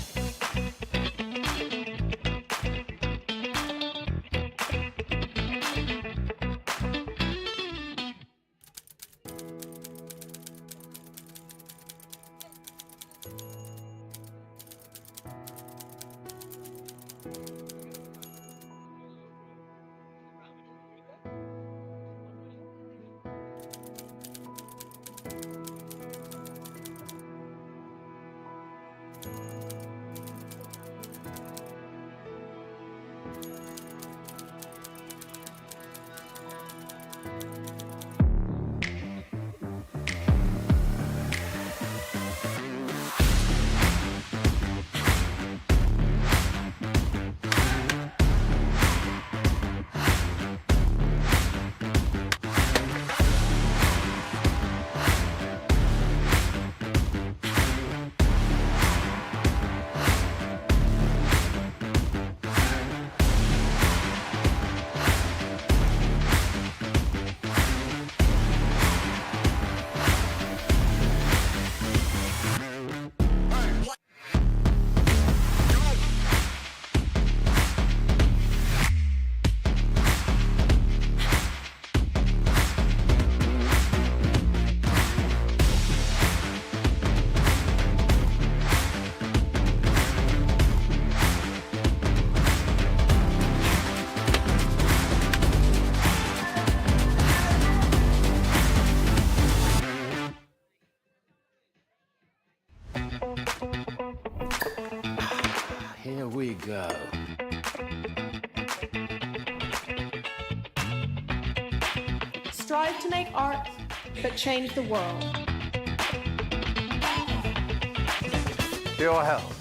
[SPEAKER 8] Here we go.
[SPEAKER 7] Strive to make art that change the world.
[SPEAKER 8] Your health.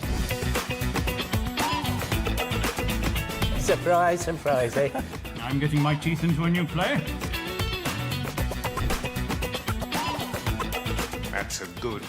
[SPEAKER 8] Surprise, surprise, eh?
[SPEAKER 9] I'm getting my teeth into a new play.
[SPEAKER 8] That's a good.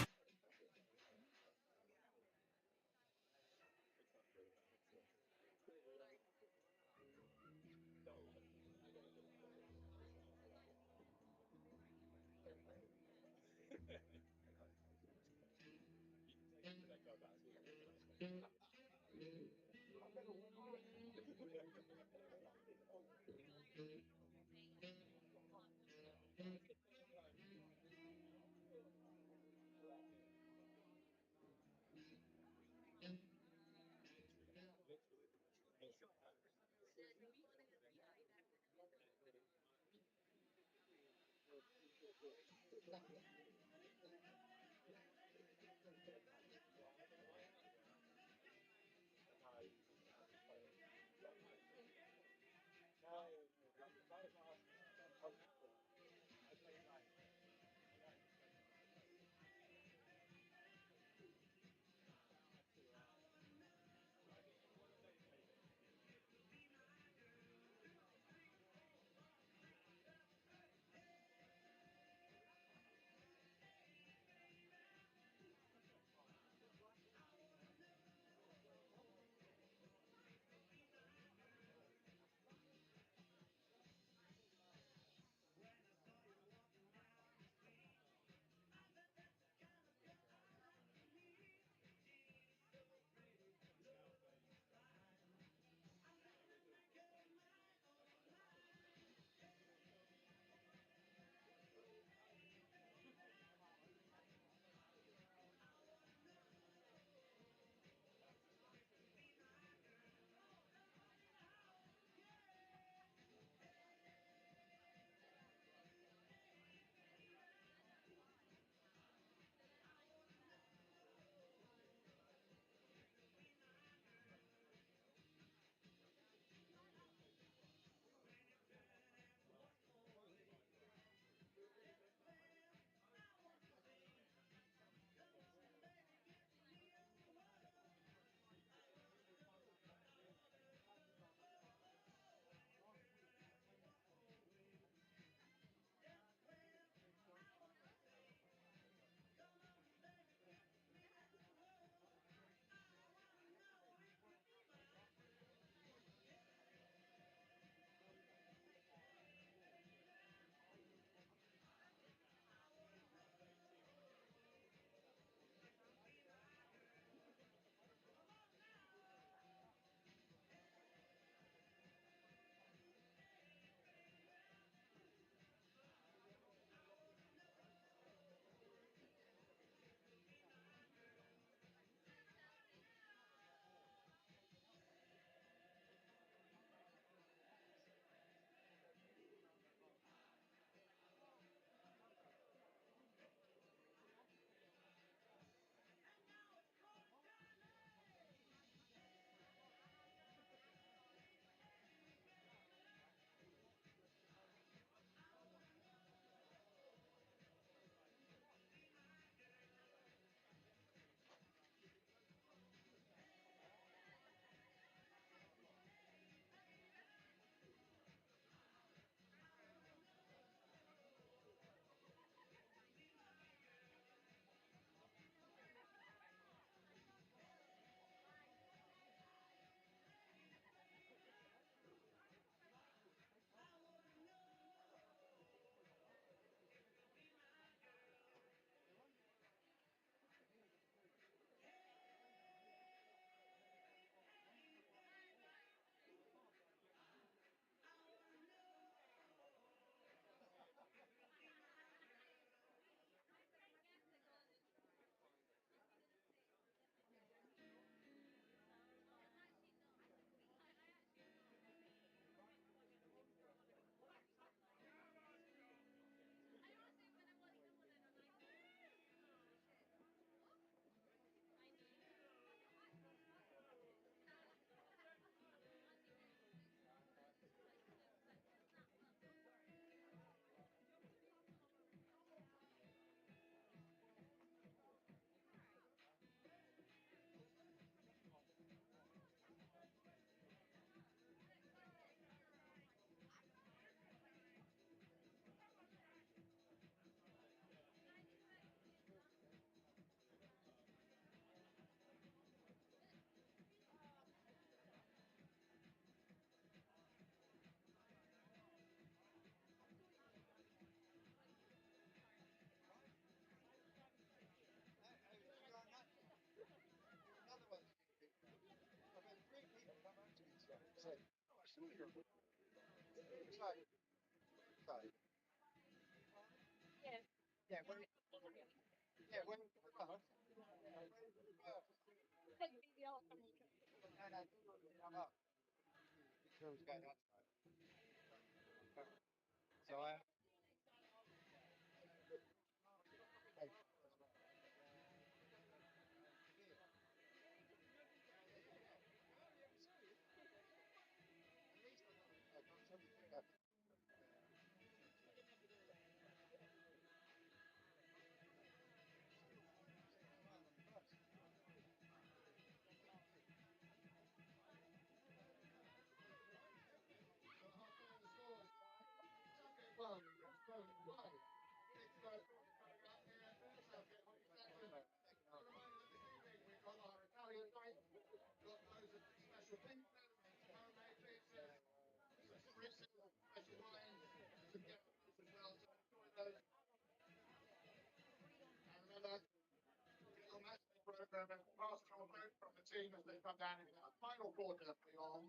[SPEAKER 3] Pastoral vote from the team as they come down in the final quarter of the score.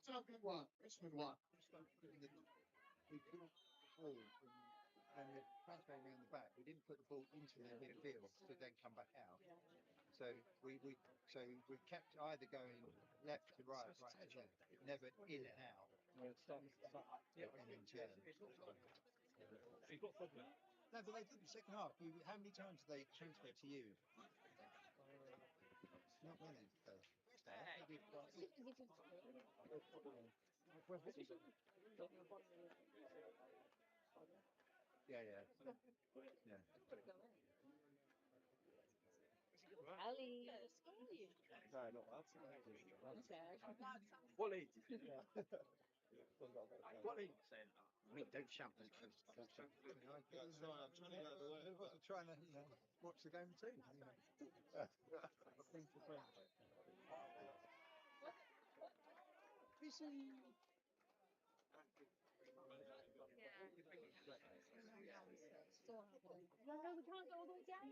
[SPEAKER 3] Southgate 1, Richmond 1.
[SPEAKER 12] We put the ball and the transfer around the back. We didn't put the ball into the midfield to then come back out. So we kept either going left to right, right to left, never in and out. And in turn. No, but they did the second half. How many times did they transfer to you? Not many. Yeah.
[SPEAKER 2] Ali.
[SPEAKER 12] No, not that.
[SPEAKER 4] Whatley.
[SPEAKER 12] Whatley. I mean, don't shout that close. I'm trying to, watch the game too.
[SPEAKER 2] No, we can't go all the way down.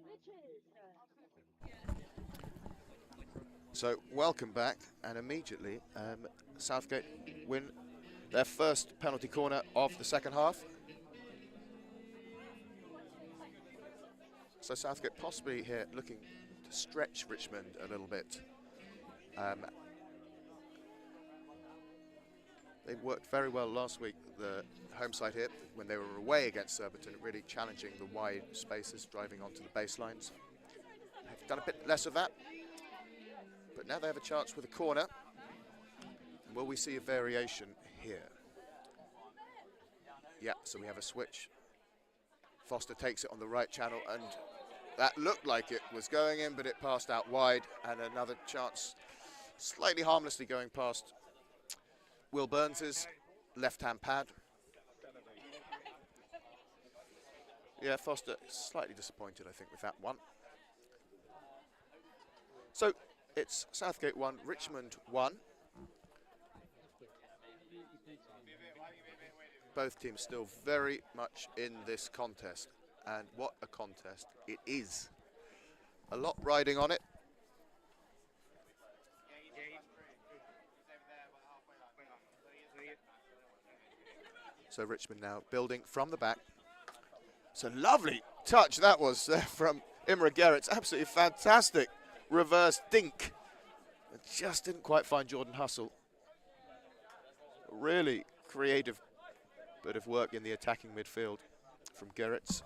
[SPEAKER 2] Richardson.
[SPEAKER 5] So welcome back, and immediately Southgate win their first penalty corner of the second half. So Southgate possibly here looking to stretch Richmond a little bit. They worked very well last week, the home side here, when they were away against Surbiton, really challenging the wide spaces, driving onto the baselines. They've done a bit less of that, but now they have a chance with a corner. Will we see a variation here? Yeah, so we have a switch. Foster takes it on the right channel, and that looked like it was going in, but it passed out wide, and another chance slightly harmlessly going past Will Burns's left-hand pad. Yeah, Foster slightly disappointed, I think, with that one. So it's Southgate 1, Richmond 1. Both teams still very much in this contest, and what a contest it is. A lot riding on it. So Richmond now building from the back. It's a lovely touch that was from Imra Gerrits. Absolutely fantastic reverse dink. It just didn't quite find Jordan Hustle. Really creative bit of work in the attacking midfield from Gerrits.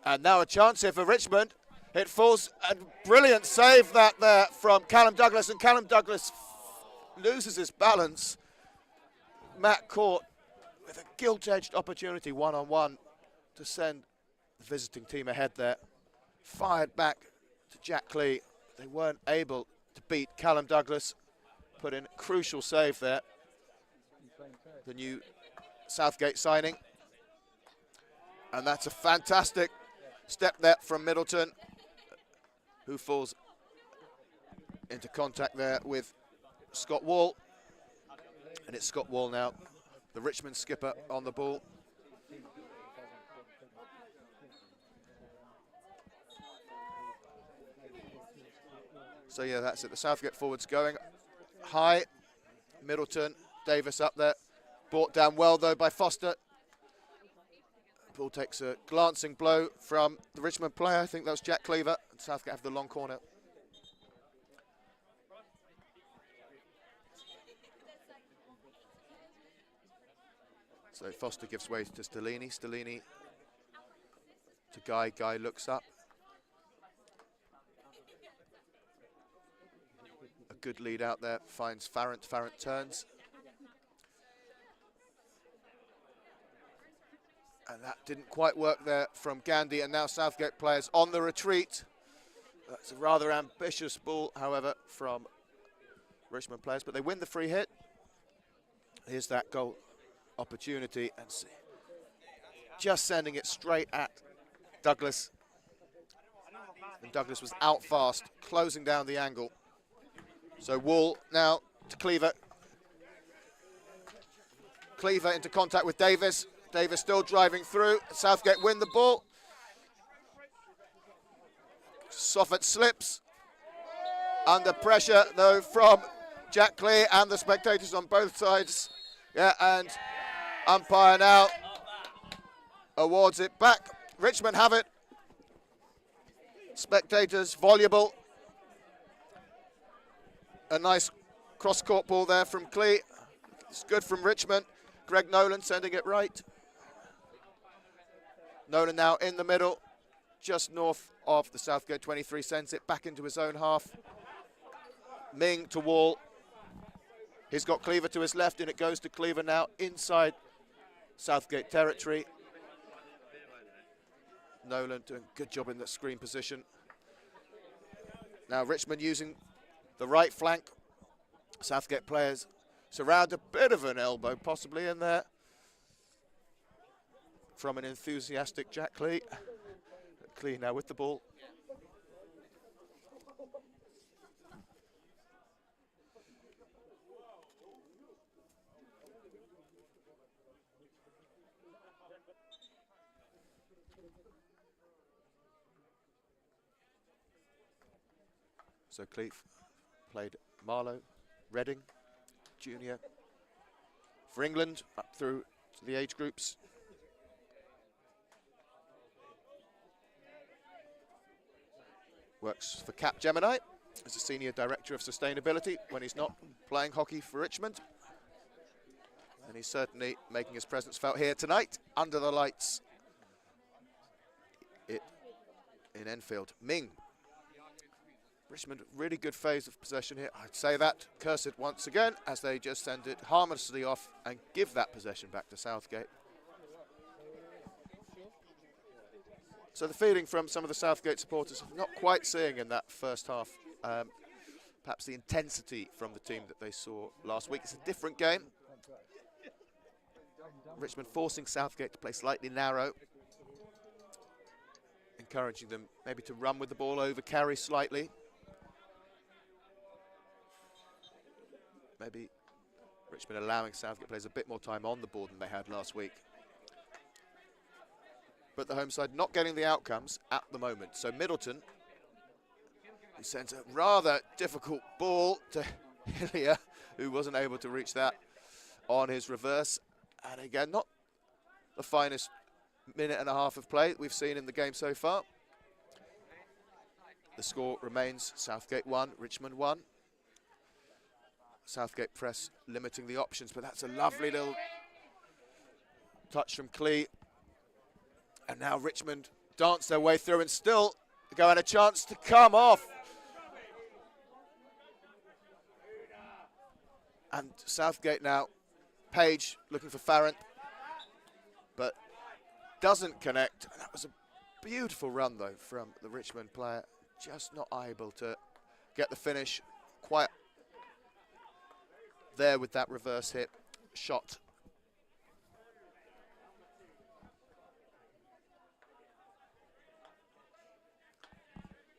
[SPEAKER 5] And now a chance here for Richmond. It falls, a brilliant save that there from Callum Douglas, and Callum Douglas loses his balance. Matt caught with a gilt-edged opportunity one-on-one to send the visiting team ahead there. Fired back to Jack Lee. They weren't able to beat Callum Douglas. Put in a crucial save there. The new Southgate signing. And that's a fantastic step there from Middleton, who falls into contact there with Scott Wall. And it's Scott Wall now, the Richmond skipper, on the ball. So yeah, that's it. The Southgate forwards going high. Middleton, Davis up there. Brought down well though by Foster. Ball takes a glancing blow from the Richmond player. I think that was Jack Cleaver. And Southgate have the long corner. So Foster gives way to Stellini. Stellini to Guy. Guy looks up. A good lead out there. Finds Farrant. Farrant turns. And that didn't quite work there from Gandhi. And now Southgate players on the retreat. That's a rather ambitious ball, however, from Richmond players. But they win the free hit. Here's that goal opportunity, and see, just sending it straight at Douglas. And Douglas was out fast, closing down the angle. So Wall now to Cleaver. Cleaver into contact with Davis. Davis still driving through. Southgate win the ball. Soffit slips. Under pressure, though, from Jack Clee and the spectators on both sides. Yeah, and umpire now awards it back. Richmond have it. Spectators voluble. A nice cross-court ball there from Clee. It's good from Richmond. Greg Nolan sending it right. Nolan now in the middle, just north of the Southgate 23, sends it back into his own half. Ming to Wall. He's got Cleaver to his left, and it goes to Cleaver now inside Southgate territory. Nolan doing a good job in the screen position. Now Richmond using the right flank. Southgate players surround a bit of an elbow possibly in there from an enthusiastic Jack Clee. Clee now with the ball. So Cleef played Marlowe, Reading, Junior. For England, up through to the age groups. Works for Cap Gemini as a Senior Director of Sustainability when he's not playing hockey for Richmond. And he's certainly making his presence felt here tonight, under the lights in Enfield. Ming. Richmond, really good phase of possession here. I'd say that. Curse it once again as they just send it harmlessly off and give that possession back to Southgate. So the feeling from some of the Southgate supporters, not quite seeing in that first half, perhaps the intensity from the team that they saw last week. It's a different game. Richmond forcing Southgate to play slightly narrow, encouraging them maybe to run with the ball, over carry slightly. Maybe Richmond allowing Southgate players a bit more time on the ball than they had last week. But the home side not getting the outcomes at the moment. So Middleton, who sends a rather difficult ball to Hillier, who wasn't able to reach that on his reverse. And again, not the finest minute and a half of play we've seen in the game so far. The score remains Southgate 1, Richmond 1. Southgate press limiting the options, but that's a lovely little touch from Clee. And now Richmond dance their way through and still going a chance to come off. And Southgate now, Page looking for Farrant, but doesn't connect. And that was a beautiful run though from the Richmond player, just not able to get the finish quite there with that reverse hit shot.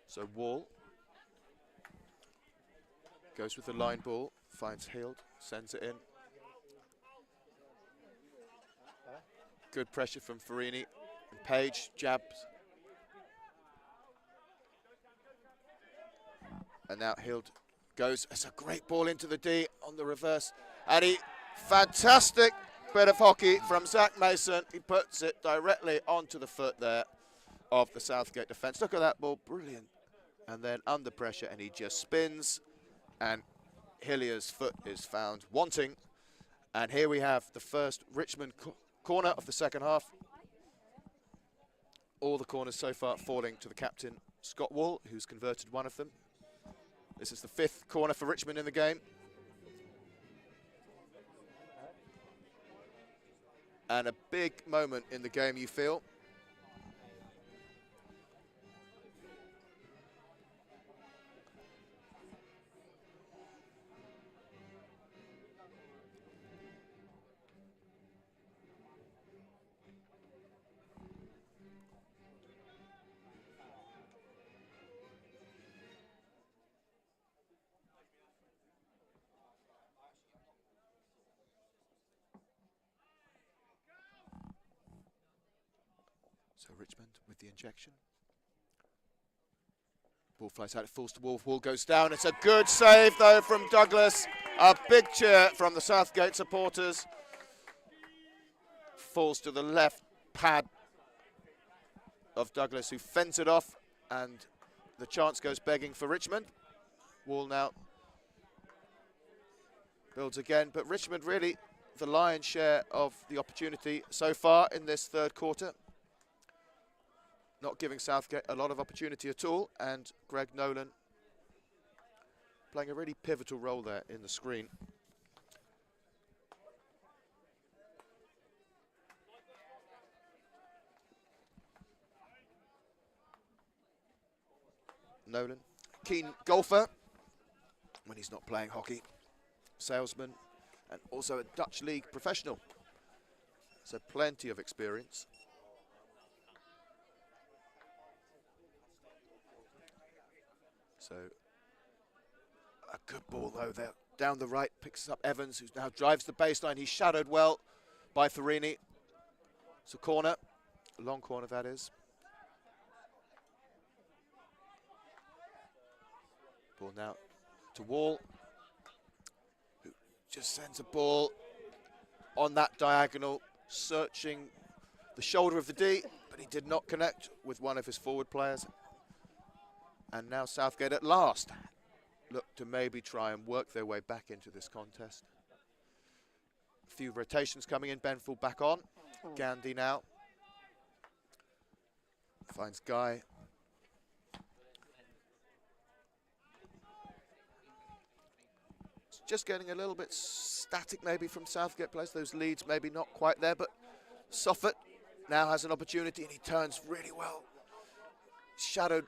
[SPEAKER 5] So Wall goes with the line ball, finds Hild, sends it in. Good pressure from Farini, and Page jabs. And now Hild goes. It's a great ball into the D on the reverse. And fantastic bit of hockey from Zach Mason. He puts it directly onto the foot there of the Southgate defence. Look at that ball, brilliant. And then under pressure, and he just spins, and Hillier's foot is found wanting. And here we have the first Richmond corner of the second half. All the corners so far falling to the captain, Scott Wall, who's converted one of them. This is the 5th corner for Richmond in the game. And a big moment in the game, you feel. So Richmond with the injection. Ball flies out, it falls to Wall. Wall goes down. It's a good save, though, from Douglas. A big cheer from the Southgate supporters. Falls to the left pad of Douglas, who fends it off, and the chance goes begging for Richmond. Wall now builds again, but Richmond really the lion's share of the opportunity so far in this third quarter. Not giving Southgate a lot of opportunity at all, and Greg Nolan playing a really pivotal role there in the screen. Nolan, keen golfer when he's not playing hockey, salesman, and also a Dutch league professional, so plenty of experience. So a good ball though there, down the right, picks up Evans, who now drives the baseline. He's shadowed well by Farini. It's a corner, a long corner that is. Ball now to Wall, who just sends a ball on that diagonal, searching the shoulder of the D, but he did not connect with one of his forward players. And now Southgate at last look to maybe try and work their way back into this contest. A few rotations coming in, Benfield back on. Gandhi now finds Guy. It's just getting a little bit static maybe from Southgate players. Those leads maybe not quite there, but Soffit now has an opportunity and he turns really well. Shadowed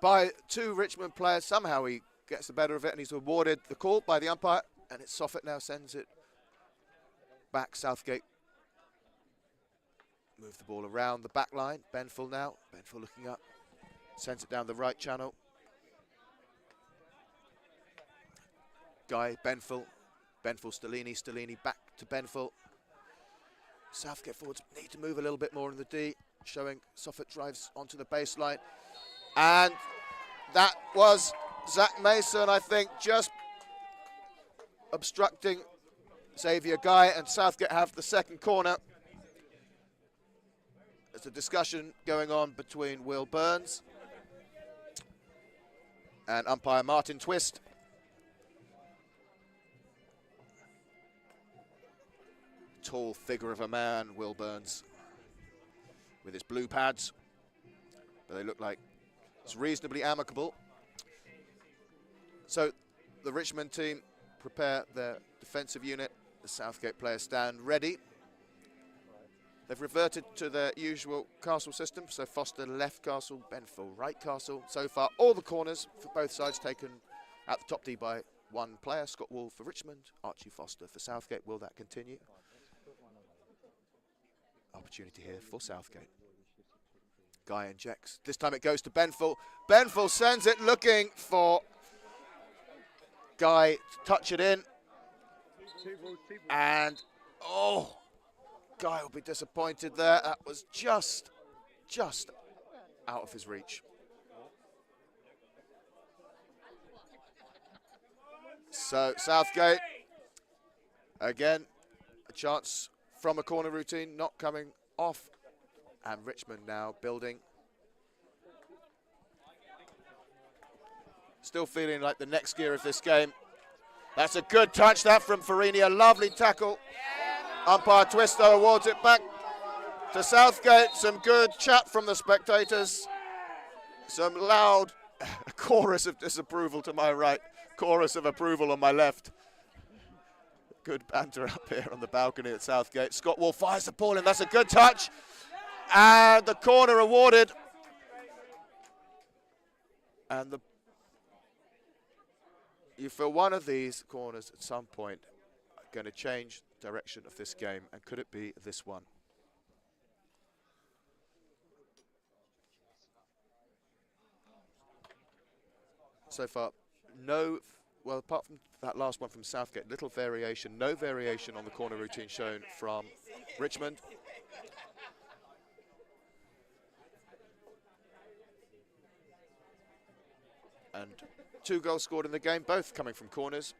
[SPEAKER 5] by 2 Richmond players. Somehow he gets the better of it and he's awarded the call by the umpire, and it's Soffit now sends it back. Southgate move the ball around the back line. Benfield now, Benfield looking up, sends it down the right channel. Guy, Benfield, Stellini, Stellini back to Benfield. Southgate forwards need to move a little bit more in the D, showing Soffit drives onto the baseline. And that was Zach Mason, I think, just obstructing Xavier Guy, and Southgate have the second corner. There's a discussion going on between Will Burns and umpire Martin Twist. Tall figure of a man, Will Burns, with his blue pads, but they look like it's reasonably amicable. So the Richmond team prepare their defensive unit. The Southgate players stand ready. They've reverted to their usual Castle system. So Foster left Castle, Benfield right Castle. So far, all the corners for both sides taken at the top D by one player. Scott Wall for Richmond, Archie Foster for Southgate. Will that continue? Opportunity here for Southgate. Guy injects. This time it goes to Benfield. Benfield sends it, looking for Guy to touch it in. And, oh, Guy will be disappointed there. That was just out of his reach. So Southgate, again, a chance from a corner routine not coming off. And Richmond now building. Still feeling like the next gear of this game. That's a good touch, that from Farini, a lovely tackle. Umpire Twister awards it back to Southgate. Some good chat from the spectators. Some loud chorus of disapproval to my right, chorus of approval on my left. Good banter up here on the balcony at Southgate. Scott Wall fires the ball in, that's a good touch. And the corner awarded. And you feel one of these corners at some point are going to change the direction of this game. And could it be this one? So far, no, well, apart from that last one from Southgate, little variation, no variation on the corner routine shown from Richmond. And 2 goals scored in the game, both coming from corners.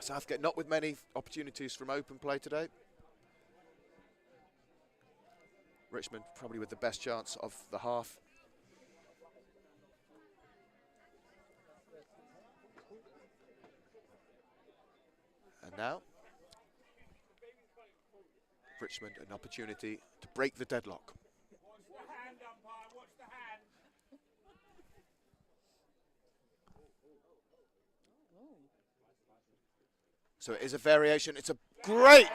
[SPEAKER 5] Southgate not with many opportunities from open play today. Richmond probably with the best chance of the half. And now, Richmond an opportunity to break the deadlock. So it is a variation. It's a great,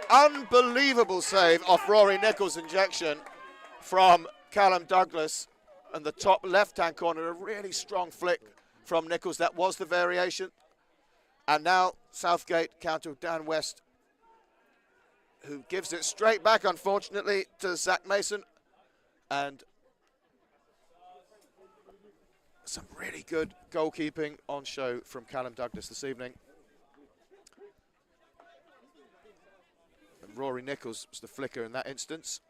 [SPEAKER 5] unbelievable save off Rory Nichols' injection from Callum Douglas. And the top left-hand corner, a really strong flick from Nichols. That was the variation. And now Southgate counter Dan West, who gives it straight back, unfortunately, to Zach Mason. And some really good goalkeeping on show from Callum Douglas this evening. And Rory Nichols was the flicker in that instance.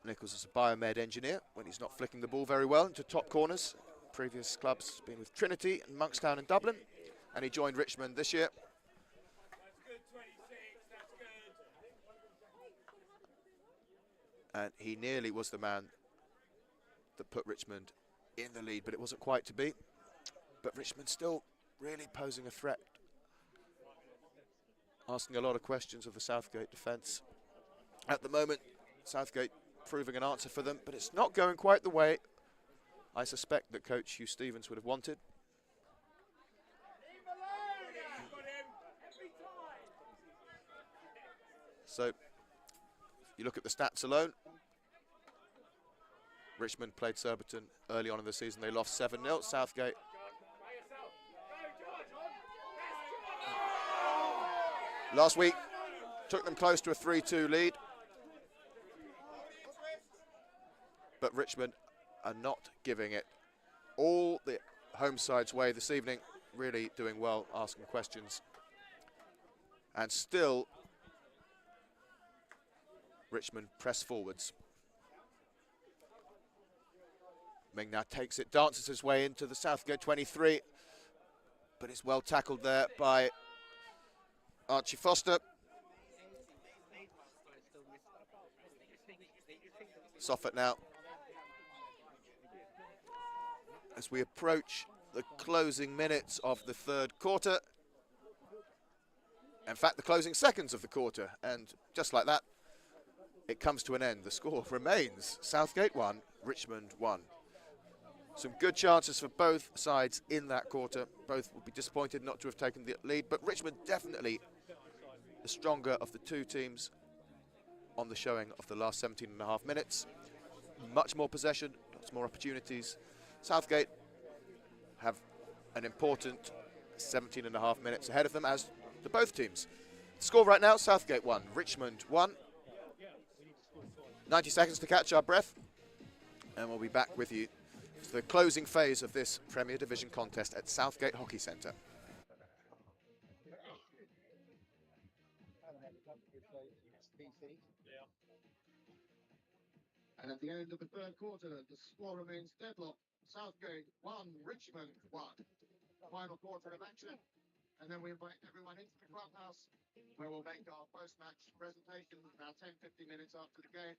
[SPEAKER 5] Nichols is a biomed engineer when he's not flicking the ball very well into top corners. Previous clubs been with Trinity and Monkstown and Dublin, and he joined Richmond this year. And he nearly was the man that put Richmond in the lead, but it wasn't quite to be. But Richmond still really posing a threat, asking a lot of questions of the Southgate defence. At the moment, Southgate proving an answer for them, but it's not going quite the way I suspect that coach Hugh Stevens would have wanted. So, if you look at the stats alone, Richmond played Surbiton early on in the season. They lost 7-0. Southgate last week took them close to a 3-2 lead. But Richmond are not giving it all the home side's way this evening. Really doing well, asking questions. And still, Richmond press forwards. Ming now takes it, dances his way into the Southgate 23, but it's well tackled there by Archie Foster. Soffit now. As we approach the closing minutes of the third quarter. In fact, the closing seconds of the quarter. And just like that, it comes to an end. The score remains Southgate 1, Richmond 1. Some good chances for both sides in that quarter. Both will be disappointed not to have taken the lead, but Richmond definitely the stronger of the two teams on the showing of the last 17.5 minutes. Much more possession, lots more opportunities. Southgate have an important 17.5 minutes ahead of them, as do both teams. The score right now, Southgate 1, Richmond 1. 90 seconds to catch our breath, and we'll be back with you for the closing phase of this Premier Division contest at Southgate Hockey Centre.
[SPEAKER 3] And at the end of the third quarter, the score remains deadlocked. Southgate 1, Richmond 1. Final quarter of action. And then we invite everyone into the clubhouse where we'll make our post-match presentation about 10-15 minutes after the game.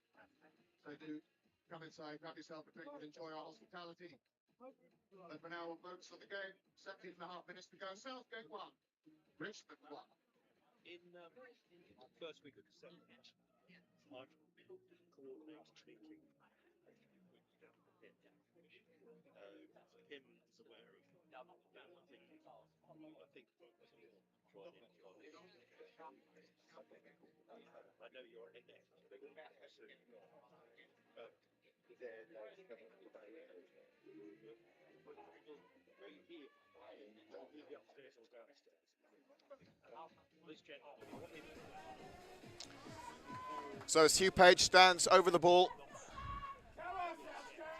[SPEAKER 3] So do come inside, grab yourself a drink and enjoy our hospitality. But for now, we'll focus on the game. 17 and a half minutes to go. Southgate 1, Richmond 1.
[SPEAKER 4] In the first week of December, I've coordinated meeting him is aware of that. I think I know you're in there.
[SPEAKER 5] So as Hugh Page stands over the ball,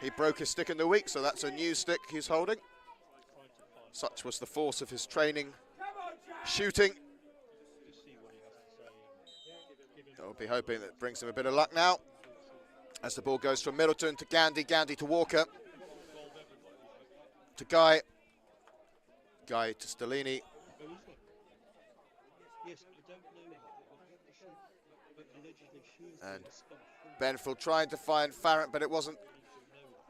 [SPEAKER 5] he broke his stick in the week, so that's a new stick he's holding. Such was the force of his training, shooting. I'll be hoping that brings him a bit of luck now. As the ball goes from Middleton to Gandy, Gandy to Walker, to Guy, Guy to Stellini. And Benfield trying to find Farrant, but it wasn't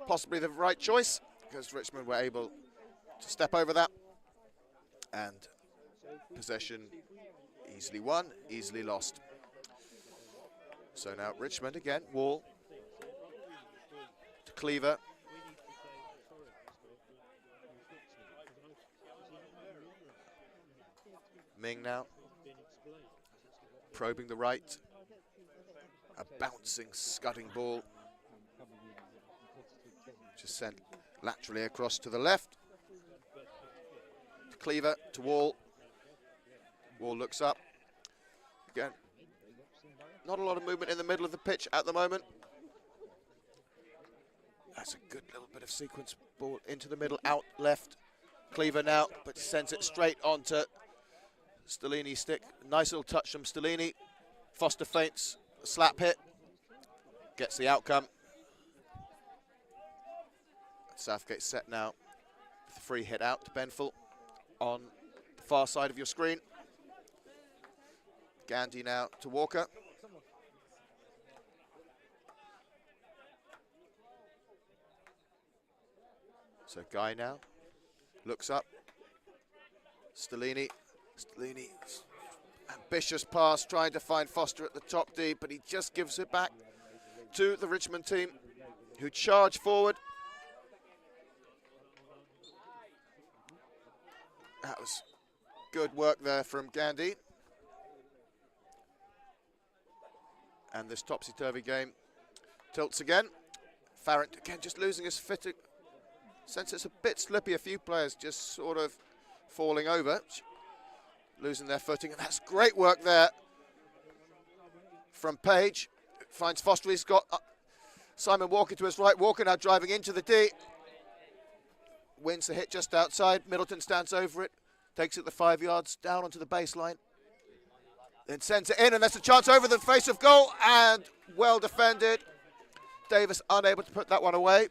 [SPEAKER 5] possibly the right choice because Richmond were able to step over that. And possession easily won, easily lost. So now Richmond again, Wall to Cleaver. Ming now, probing the right. A bouncing, scudding ball. Just sent laterally across to the left. To Cleaver, to Wall. Wall looks up. Again, not a lot of movement in the middle of the pitch at the moment. That's a good little bit of sequence ball into the middle, out left. Cleaver now, but sends it straight onto Stellini's stick. Nice little touch from Stellini. Foster feints, slap hit, gets the outcome. Southgate set now with a free hit out to Benfield on the far side of your screen. Gandy now to Walker. So Guy now looks up. Stellini, ambitious pass, trying to find Foster at the top D, but he just gives it back to the Richmond team, who charge forward. That was good work there from Gandy. And this topsy-turvy game tilts again. Farrant again just losing his footing. Since it's a bit slippy, a few players just sort of falling over, losing their footing, and that's great work there from Page. Finds Foster, he's got Simon Walker to his right. Walker now driving into the D. Wins the hit just outside. Middleton stands over it, takes it the 5 yards, down onto the baseline. Then sends it in, and that's a chance over the face of goal, and well defended. Davis unable to put that one away.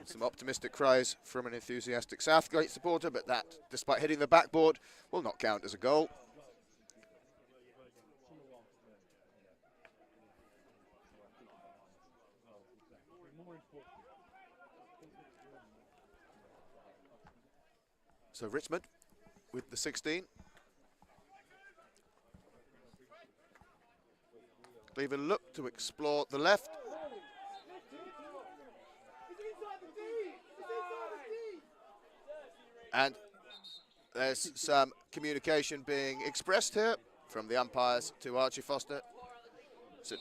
[SPEAKER 5] Some optimistic cries from an enthusiastic Southgate supporter, but that, despite hitting the backboard, will not count as a goal. So Richmond with the 16. Cleaver look to explore the left. And there's some communication being expressed here from the umpires to Archie Foster. So,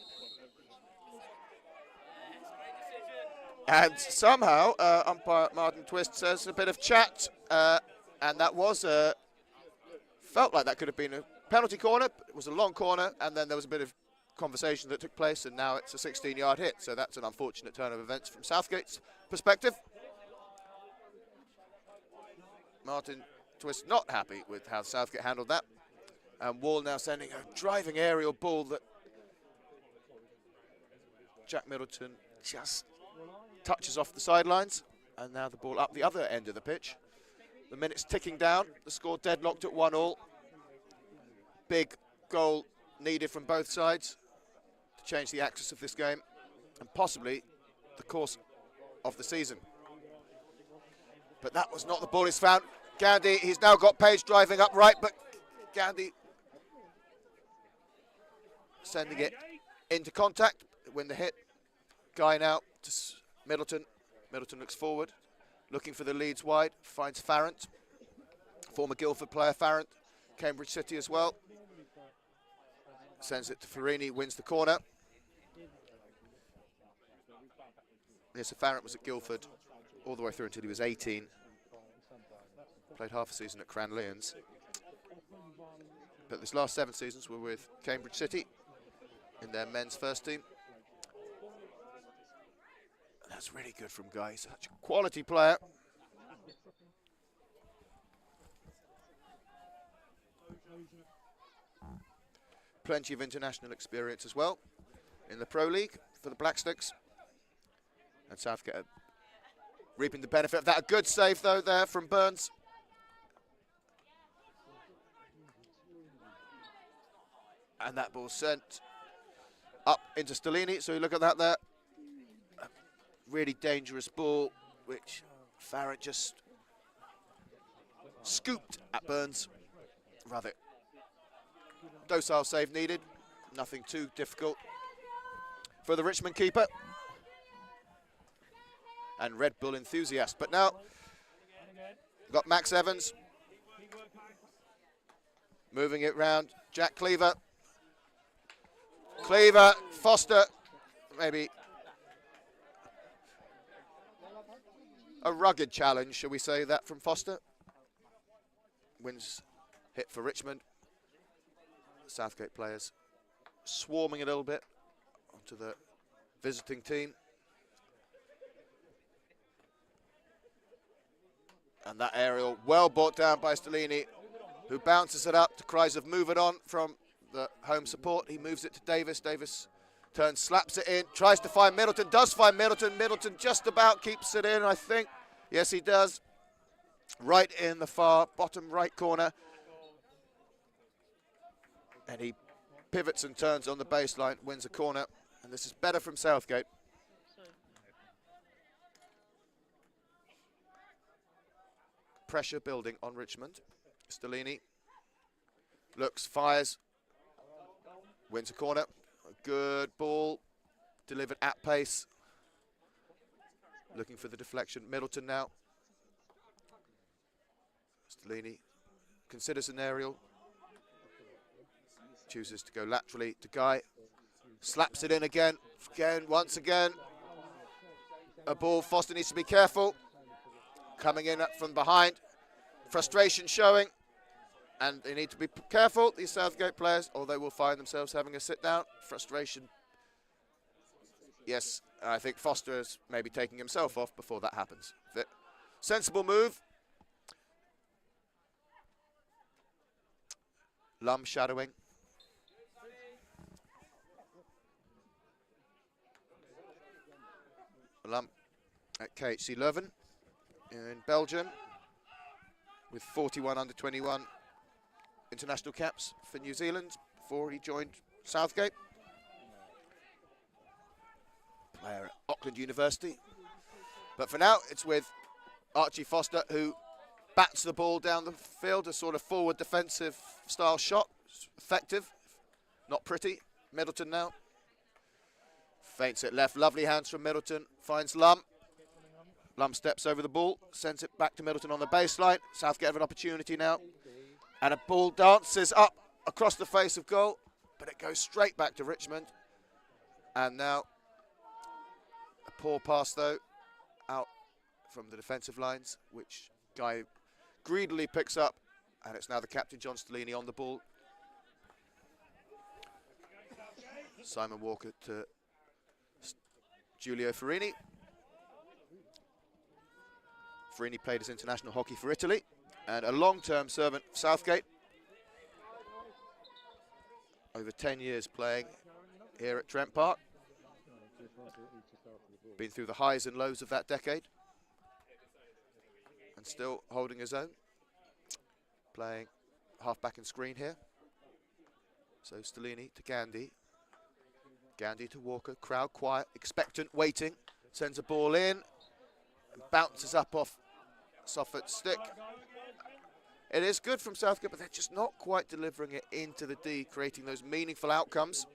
[SPEAKER 5] and somehow umpire Martin Twist says a bit of chat, and that was felt like that could have been a penalty corner. It was a long corner, and then there was a bit of conversation that took place, and now it's a 16-yard hit. So that's an unfortunate turn of events from Southgate's perspective. Martin Twist not happy with how Southgate handled that. And Wall now sending a driving aerial ball that Jack Middleton just touches off the sidelines. And now the ball up the other end of the pitch. The minutes ticking down, the score deadlocked at 1-1. Big goal needed from both sides to change the axis of this game and possibly the course of the season. But that was not the ball he's found. Gandhi, he's now got Page driving up right, but Gandhi sending it into contact, win the hit. Guy now to Middleton. Middleton looks forward, looking for the leads wide, finds Farrant, former Guildford player Farrant, Cambridge City as well. Sends it to Farini, wins the corner. Yes, so Farrant was at Guildford all the way through until he was 18. Played half a season at Cranleigans. But his last 7 seasons were with Cambridge City in their men's first team. And that's really good from Guy. He's such a quality player. Plenty of international experience as well in the Pro League for the Blacksticks. And Southgate reaping the benefit of that. A good save though there from Burns. And that ball sent up into Stellini. So you look at that there. A really dangerous ball, which Farrant just scooped at Burns. Rather docile save needed. Nothing too difficult for the Richmond keeper. And Red Bull enthusiast. But now, we've got Max Evans. Moving it round. Jack Cleaver. Cleaver, Foster, maybe a rugged challenge, shall we say that, from Foster. Wins hit for Richmond. Southgate players swarming a little bit onto the visiting team. And that aerial well brought down by Stellini, who bounces it up to cries of move it on from the home support. He moves it to Davis. Davis turns, slaps it in, tries to find Middleton, does find Middleton. Middleton just about keeps it in, I think. Yes, he does. Right in the far bottom right corner. And he pivots and turns on the baseline, wins a corner. And this is better from Southgate. Pressure building on Richmond. Stellini looks, fires, wins a corner. A good ball delivered at pace. Looking for the deflection. Middleton now. Stellini considers an aerial. Chooses to go laterally to Guy. Slaps it in again. Once again. A ball. Foster needs to be careful. Coming in from behind. Frustration showing. And they need to be careful, these Southgate players, or they will find themselves having a sit down. Frustration. Yes, I think Foster is maybe taking himself off before that happens. Sensible move. Lum shadowing. Lum at KHC Leuven in Belgium with 41 under 21 international caps for New Zealand before he joined Southgate. Player at Auckland University. But for now, it's with Archie Foster, who bats the ball down the field, a sort of forward defensive style shot. Effective, not pretty. Middleton now. Feints it left, lovely hands from Middleton. Finds Lum. Lum steps over the ball, sends it back to Middleton on the baseline. Southgate have an opportunity now. And a ball dances up across the face of goal, but it goes straight back to Richmond. And now a poor pass, though, out from the defensive lines, which Guy greedily picks up. And it's now the captain, John Stellini, on the ball. Simon Walker to Giulio Farini. Farini played his international hockey for Italy and a long-term servant of Southgate. Over 10 years playing here at Trent Park. Been through the highs and lows of that decade. And still holding his own. Playing half-back and screen here. So Stellini to Gandhi. Gandhi to Walker. Crowd quiet, expectant, waiting. Sends a ball in. And bounces up off Soffert's stick. It is good from Southgate, but they're just not quite delivering it into the D, creating those meaningful outcomes.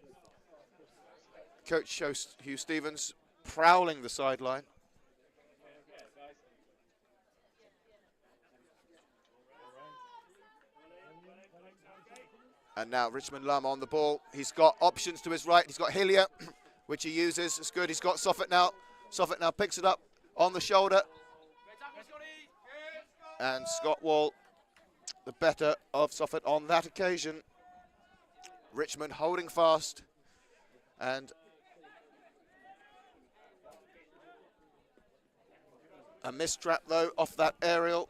[SPEAKER 5] Coach Hugh Stevens prowling the sideline. And now Richmond Lum on the ball. He's got options to his right. He's got Hillier, which he uses. It's good. He's got Soffert now. Soffert now picks it up on the shoulder. And Scott Wall, the better of Soffert on that occasion. Richmond holding fast. And a mistrap, though, off that aerial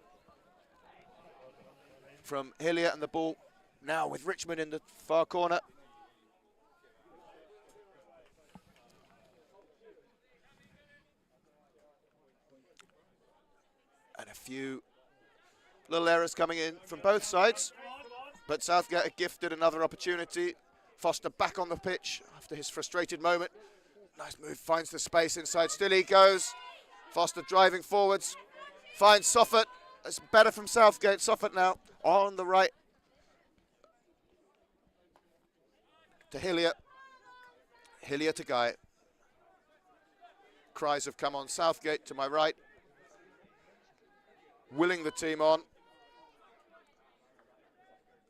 [SPEAKER 5] from Hillier, and the ball now with Richmond in the far corner. And a few little errors coming in from both sides. But Southgate are gifted another opportunity. Foster back on the pitch after his frustrated moment. Nice move, finds the space inside. Still he goes. Foster driving forwards. Finds Soffert. It's better from Southgate. Soffert now on the right. To Hillier. Hillier to Guy. Cries have come on. Southgate to my right. Willing the team on.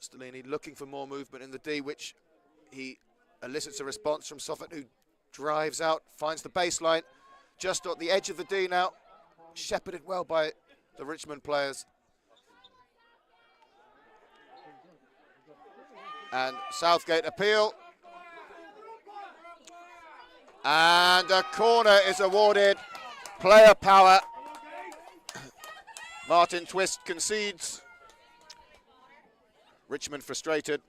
[SPEAKER 5] Stellini looking for more movement in the D, which he elicits a response from Soffert, who drives out, finds the baseline. Just at the edge of the D now. Shepherded well by the Richmond players. And Southgate appeal. And a corner is awarded. Player power. Martin Twist concedes. Richmond frustrated.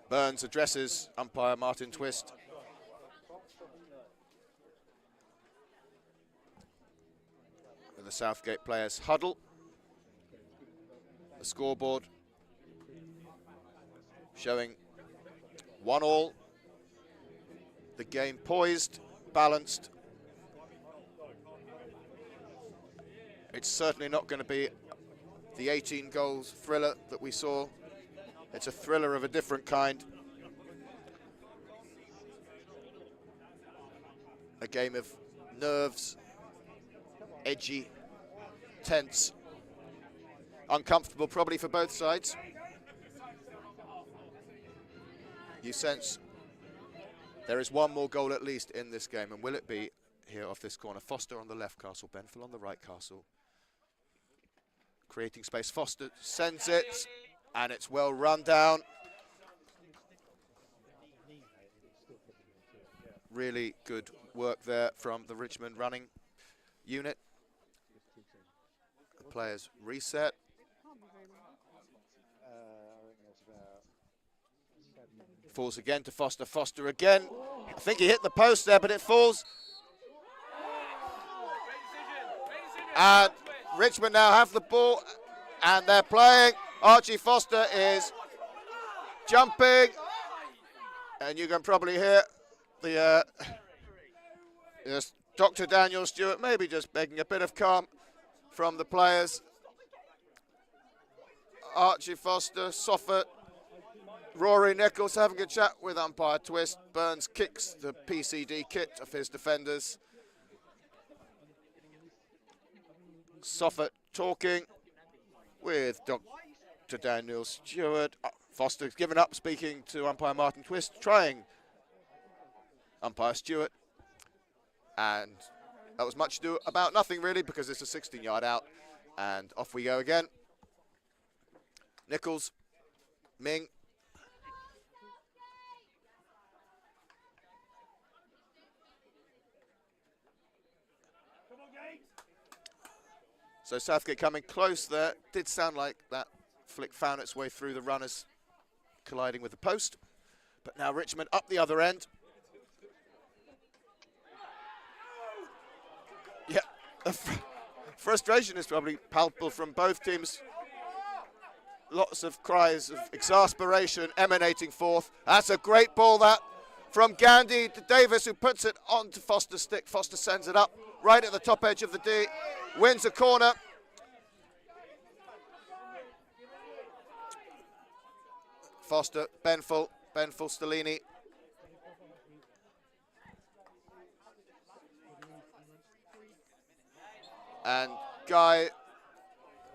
[SPEAKER 5] Burns addresses umpire Martin Twist. The Southgate players huddle. The scoreboard showing 1-1. The game poised, balanced. It's certainly not going to be the 18 goals thriller that we saw. It's a thriller of a different kind. A game of nerves, edgy, tense, uncomfortable probably for both sides. You sense there is one more goal at least in this game, and will it be here off this corner? Foster on the left, Castle. Benfield on the right, Castle. Creating space. Foster sends it, and it's well run down. Really good work there from the Richmond running unit. The players reset. Falls again to Foster. Foster again. I think he hit the post there, but it falls. And Richmond now have the ball, and they're playing. Archie Foster is jumping, and you can probably hear the Dr. Daniel Stewart maybe just begging a bit of calm from the players. Archie Foster, Soffert, Rory Nichols having a chat with umpire Twist. Burns kicks the PCD kit of his defenders. Soffert talking with Dr. Daniel Stewart. Foster's given up speaking to umpire Martin Twist, trying umpire Stewart. And that was much ado about nothing really, because it's a 16-yard out. And off we go again. Nichols, Ming. So Southgate coming close there. Did sound like that flick found its way through the runners, colliding with the post. But now Richmond up the other end. Yeah, the frustration is probably palpable from both teams. Lots of cries of exasperation emanating forth. That's a great ball, that, from Gandhi to Davis, who puts it onto Foster's stick. Foster sends it up right at the top edge of the D, wins a corner. Foster, Benfull, Stellini. And Guy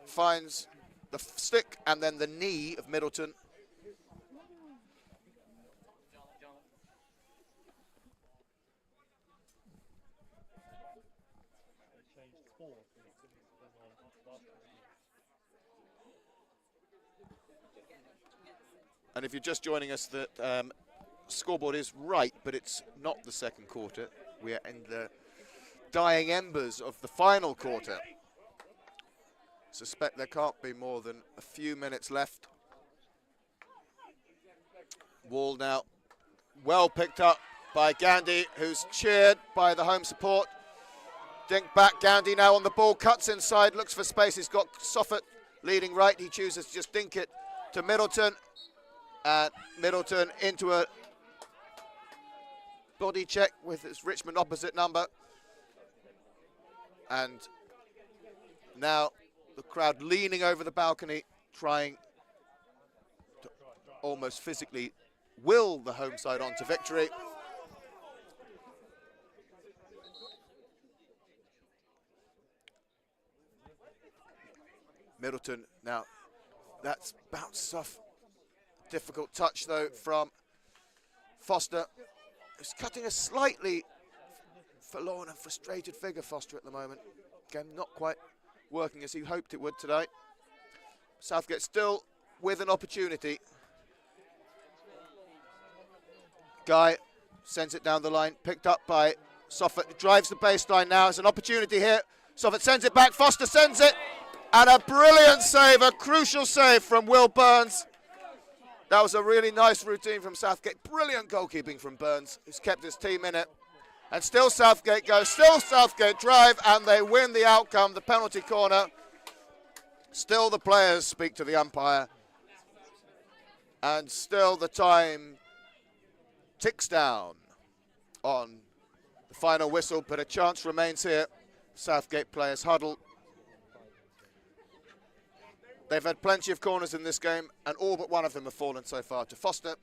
[SPEAKER 5] finds the stick and then the knee of Middleton. And if you're just joining us, the scoreboard is right, but it's not the second quarter. We are in the dying embers of the final quarter. Suspect there can't be more than a few minutes left. Wall now well picked up by Gandhi, who's cheered by the home support. Dink back, Gandhi now on the ball, cuts inside, looks for space. He's got Soffit leading right. He chooses to just dink it to Middleton. And Middleton into a body check with his Richmond opposite number. And now the crowd leaning over the balcony, trying to almost physically will the home side on to victory. Middleton now, that's bounced off. Difficult touch though from Foster, who's cutting a slightly forlorn and frustrated figure, Foster, at the moment. Again, not quite working as he hoped it would today. Southgate still with an opportunity. Guy sends it down the line, picked up by Soffit, drives the baseline now. There's an opportunity here. Soffit sends it back, Foster sends it, and a brilliant save, a crucial save from Will Burns. That was a really nice routine from Southgate. Brilliant goalkeeping from Burns, who's kept his team in it. And still Southgate goes, still Southgate drive, and they win the outcome, the penalty corner. Still the players speak to the umpire. And still the time ticks down on the final whistle, but a chance remains here. Southgate players huddle. They've had plenty of corners in this game, and all but one of them have fallen so far to Foster.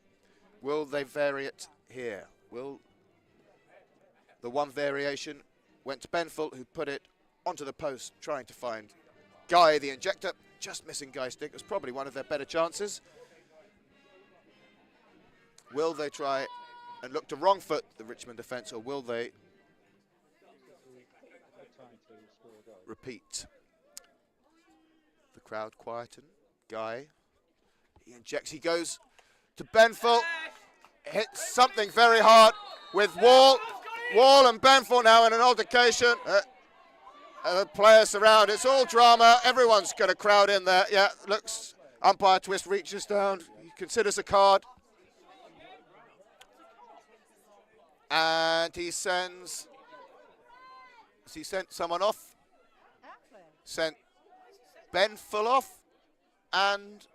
[SPEAKER 5] Will they vary it here? Will the one variation went to Benfull, who put it onto the post, trying to find Guy, the injector. Just missing Guy's stick. It was probably one of their better chances. Will they try and look to wrong foot the Richmond defence, or will they repeat? The crowd quieten. Guy, he injects, he goes to Benfull, hits something very hard with Wall. Wall and Benfull now in an altercation. The players surround, it's all drama. Everyone's going to crowd in there. Yeah, looks, umpire twist, reaches down, he considers a card. And he sends, has he sent someone off? Sent Benfull off, and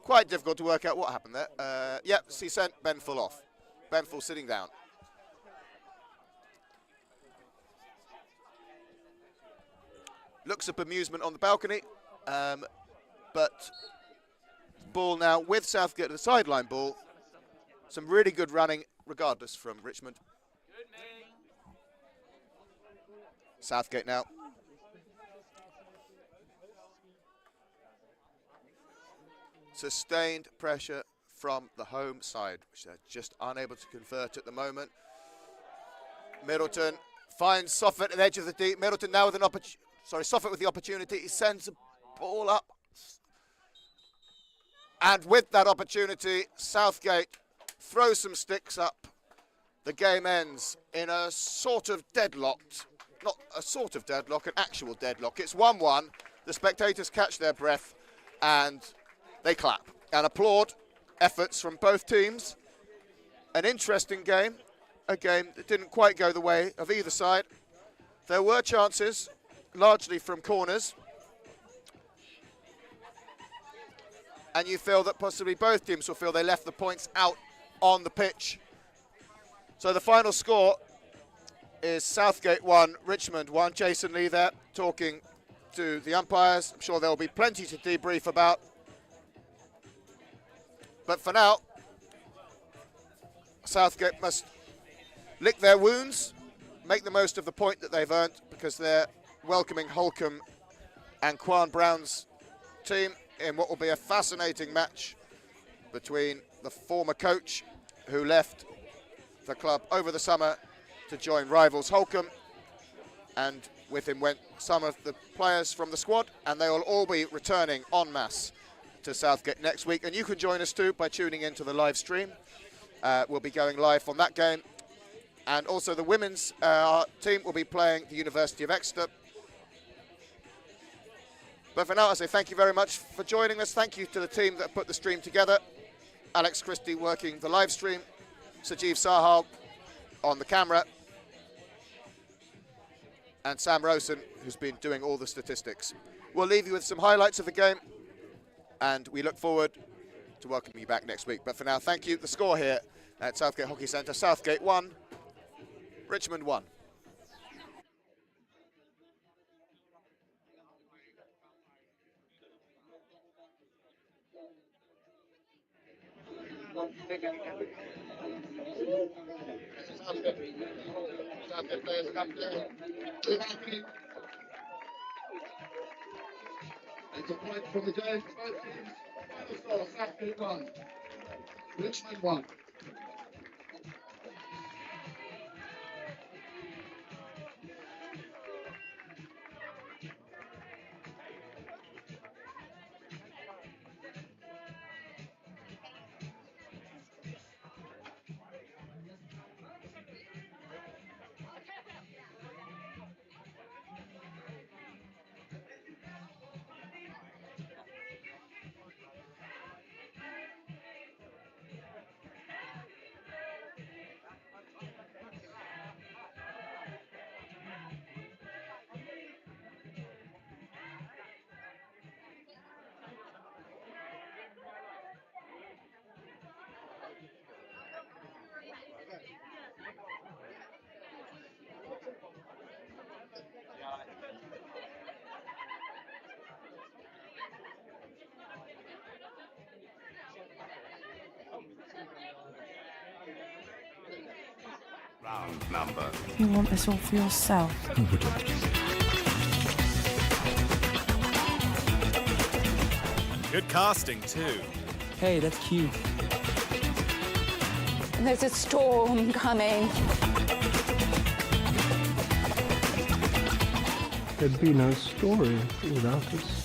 [SPEAKER 5] quite difficult to work out what happened there. Yep, he sent Benfull off. Benfull sitting down. Looks of bemusement on the balcony, but ball now with Southgate, the sideline ball. Some really good running regardless from Richmond. Southgate now. Sustained pressure from the home side, which they're just unable to convert at the moment. Middleton finds Soffit at the edge of the deep. Middleton now with an opportunity. Sorry, Soffit with the opportunity. He sends the ball up. And with that opportunity, Southgate throws some sticks up. The game ends in a sort of deadlocked not a sort of deadlock, an actual deadlock. It's 1-1. The spectators catch their breath and they clap and applaud efforts from both teams. An interesting game, a game that didn't quite go the way of either side. There were chances, largely from corners, and you feel that possibly both teams will feel they left the points out on the pitch. So the final score is Southgate 1, Richmond 1. Jason Lee there talking to the umpires. I'm sure there will be plenty to debrief about. But for now, Southgate must lick their wounds, make the most of the point that they've earned, because they're welcoming Holcombe and Quan Brown's team in what will be a fascinating match between the former coach who left the club over the summer to join rivals Holcombe, and with him went some of the players from the squad, and they will all be returning en masse to Southgate next week. And you can join us too by tuning into the live stream. We'll be going live on that game, and also the women's team will be playing the University of Exeter. But for now, I say thank you very much for joining us. Thank you to the team that put the stream together. Alex Christie working the live stream, Sajeev Sahal on the camera, and Sam Rosen, who's been doing all the statistics. We'll leave you with some highlights of the game, and we look forward to welcoming you back next week. But for now, thank you. The score here at Southgate Hockey Centre: Southgate 1, Richmond 1.
[SPEAKER 3] Southgate players come down. It's a point from the game for both teams. Final score: Southgate 1, Richmond 1.
[SPEAKER 8] Round number.
[SPEAKER 7] You want this all for yourself.
[SPEAKER 10] Good casting too.
[SPEAKER 11] Hey, that's cute.
[SPEAKER 6] There's a storm coming.
[SPEAKER 11] There'd be no story without us.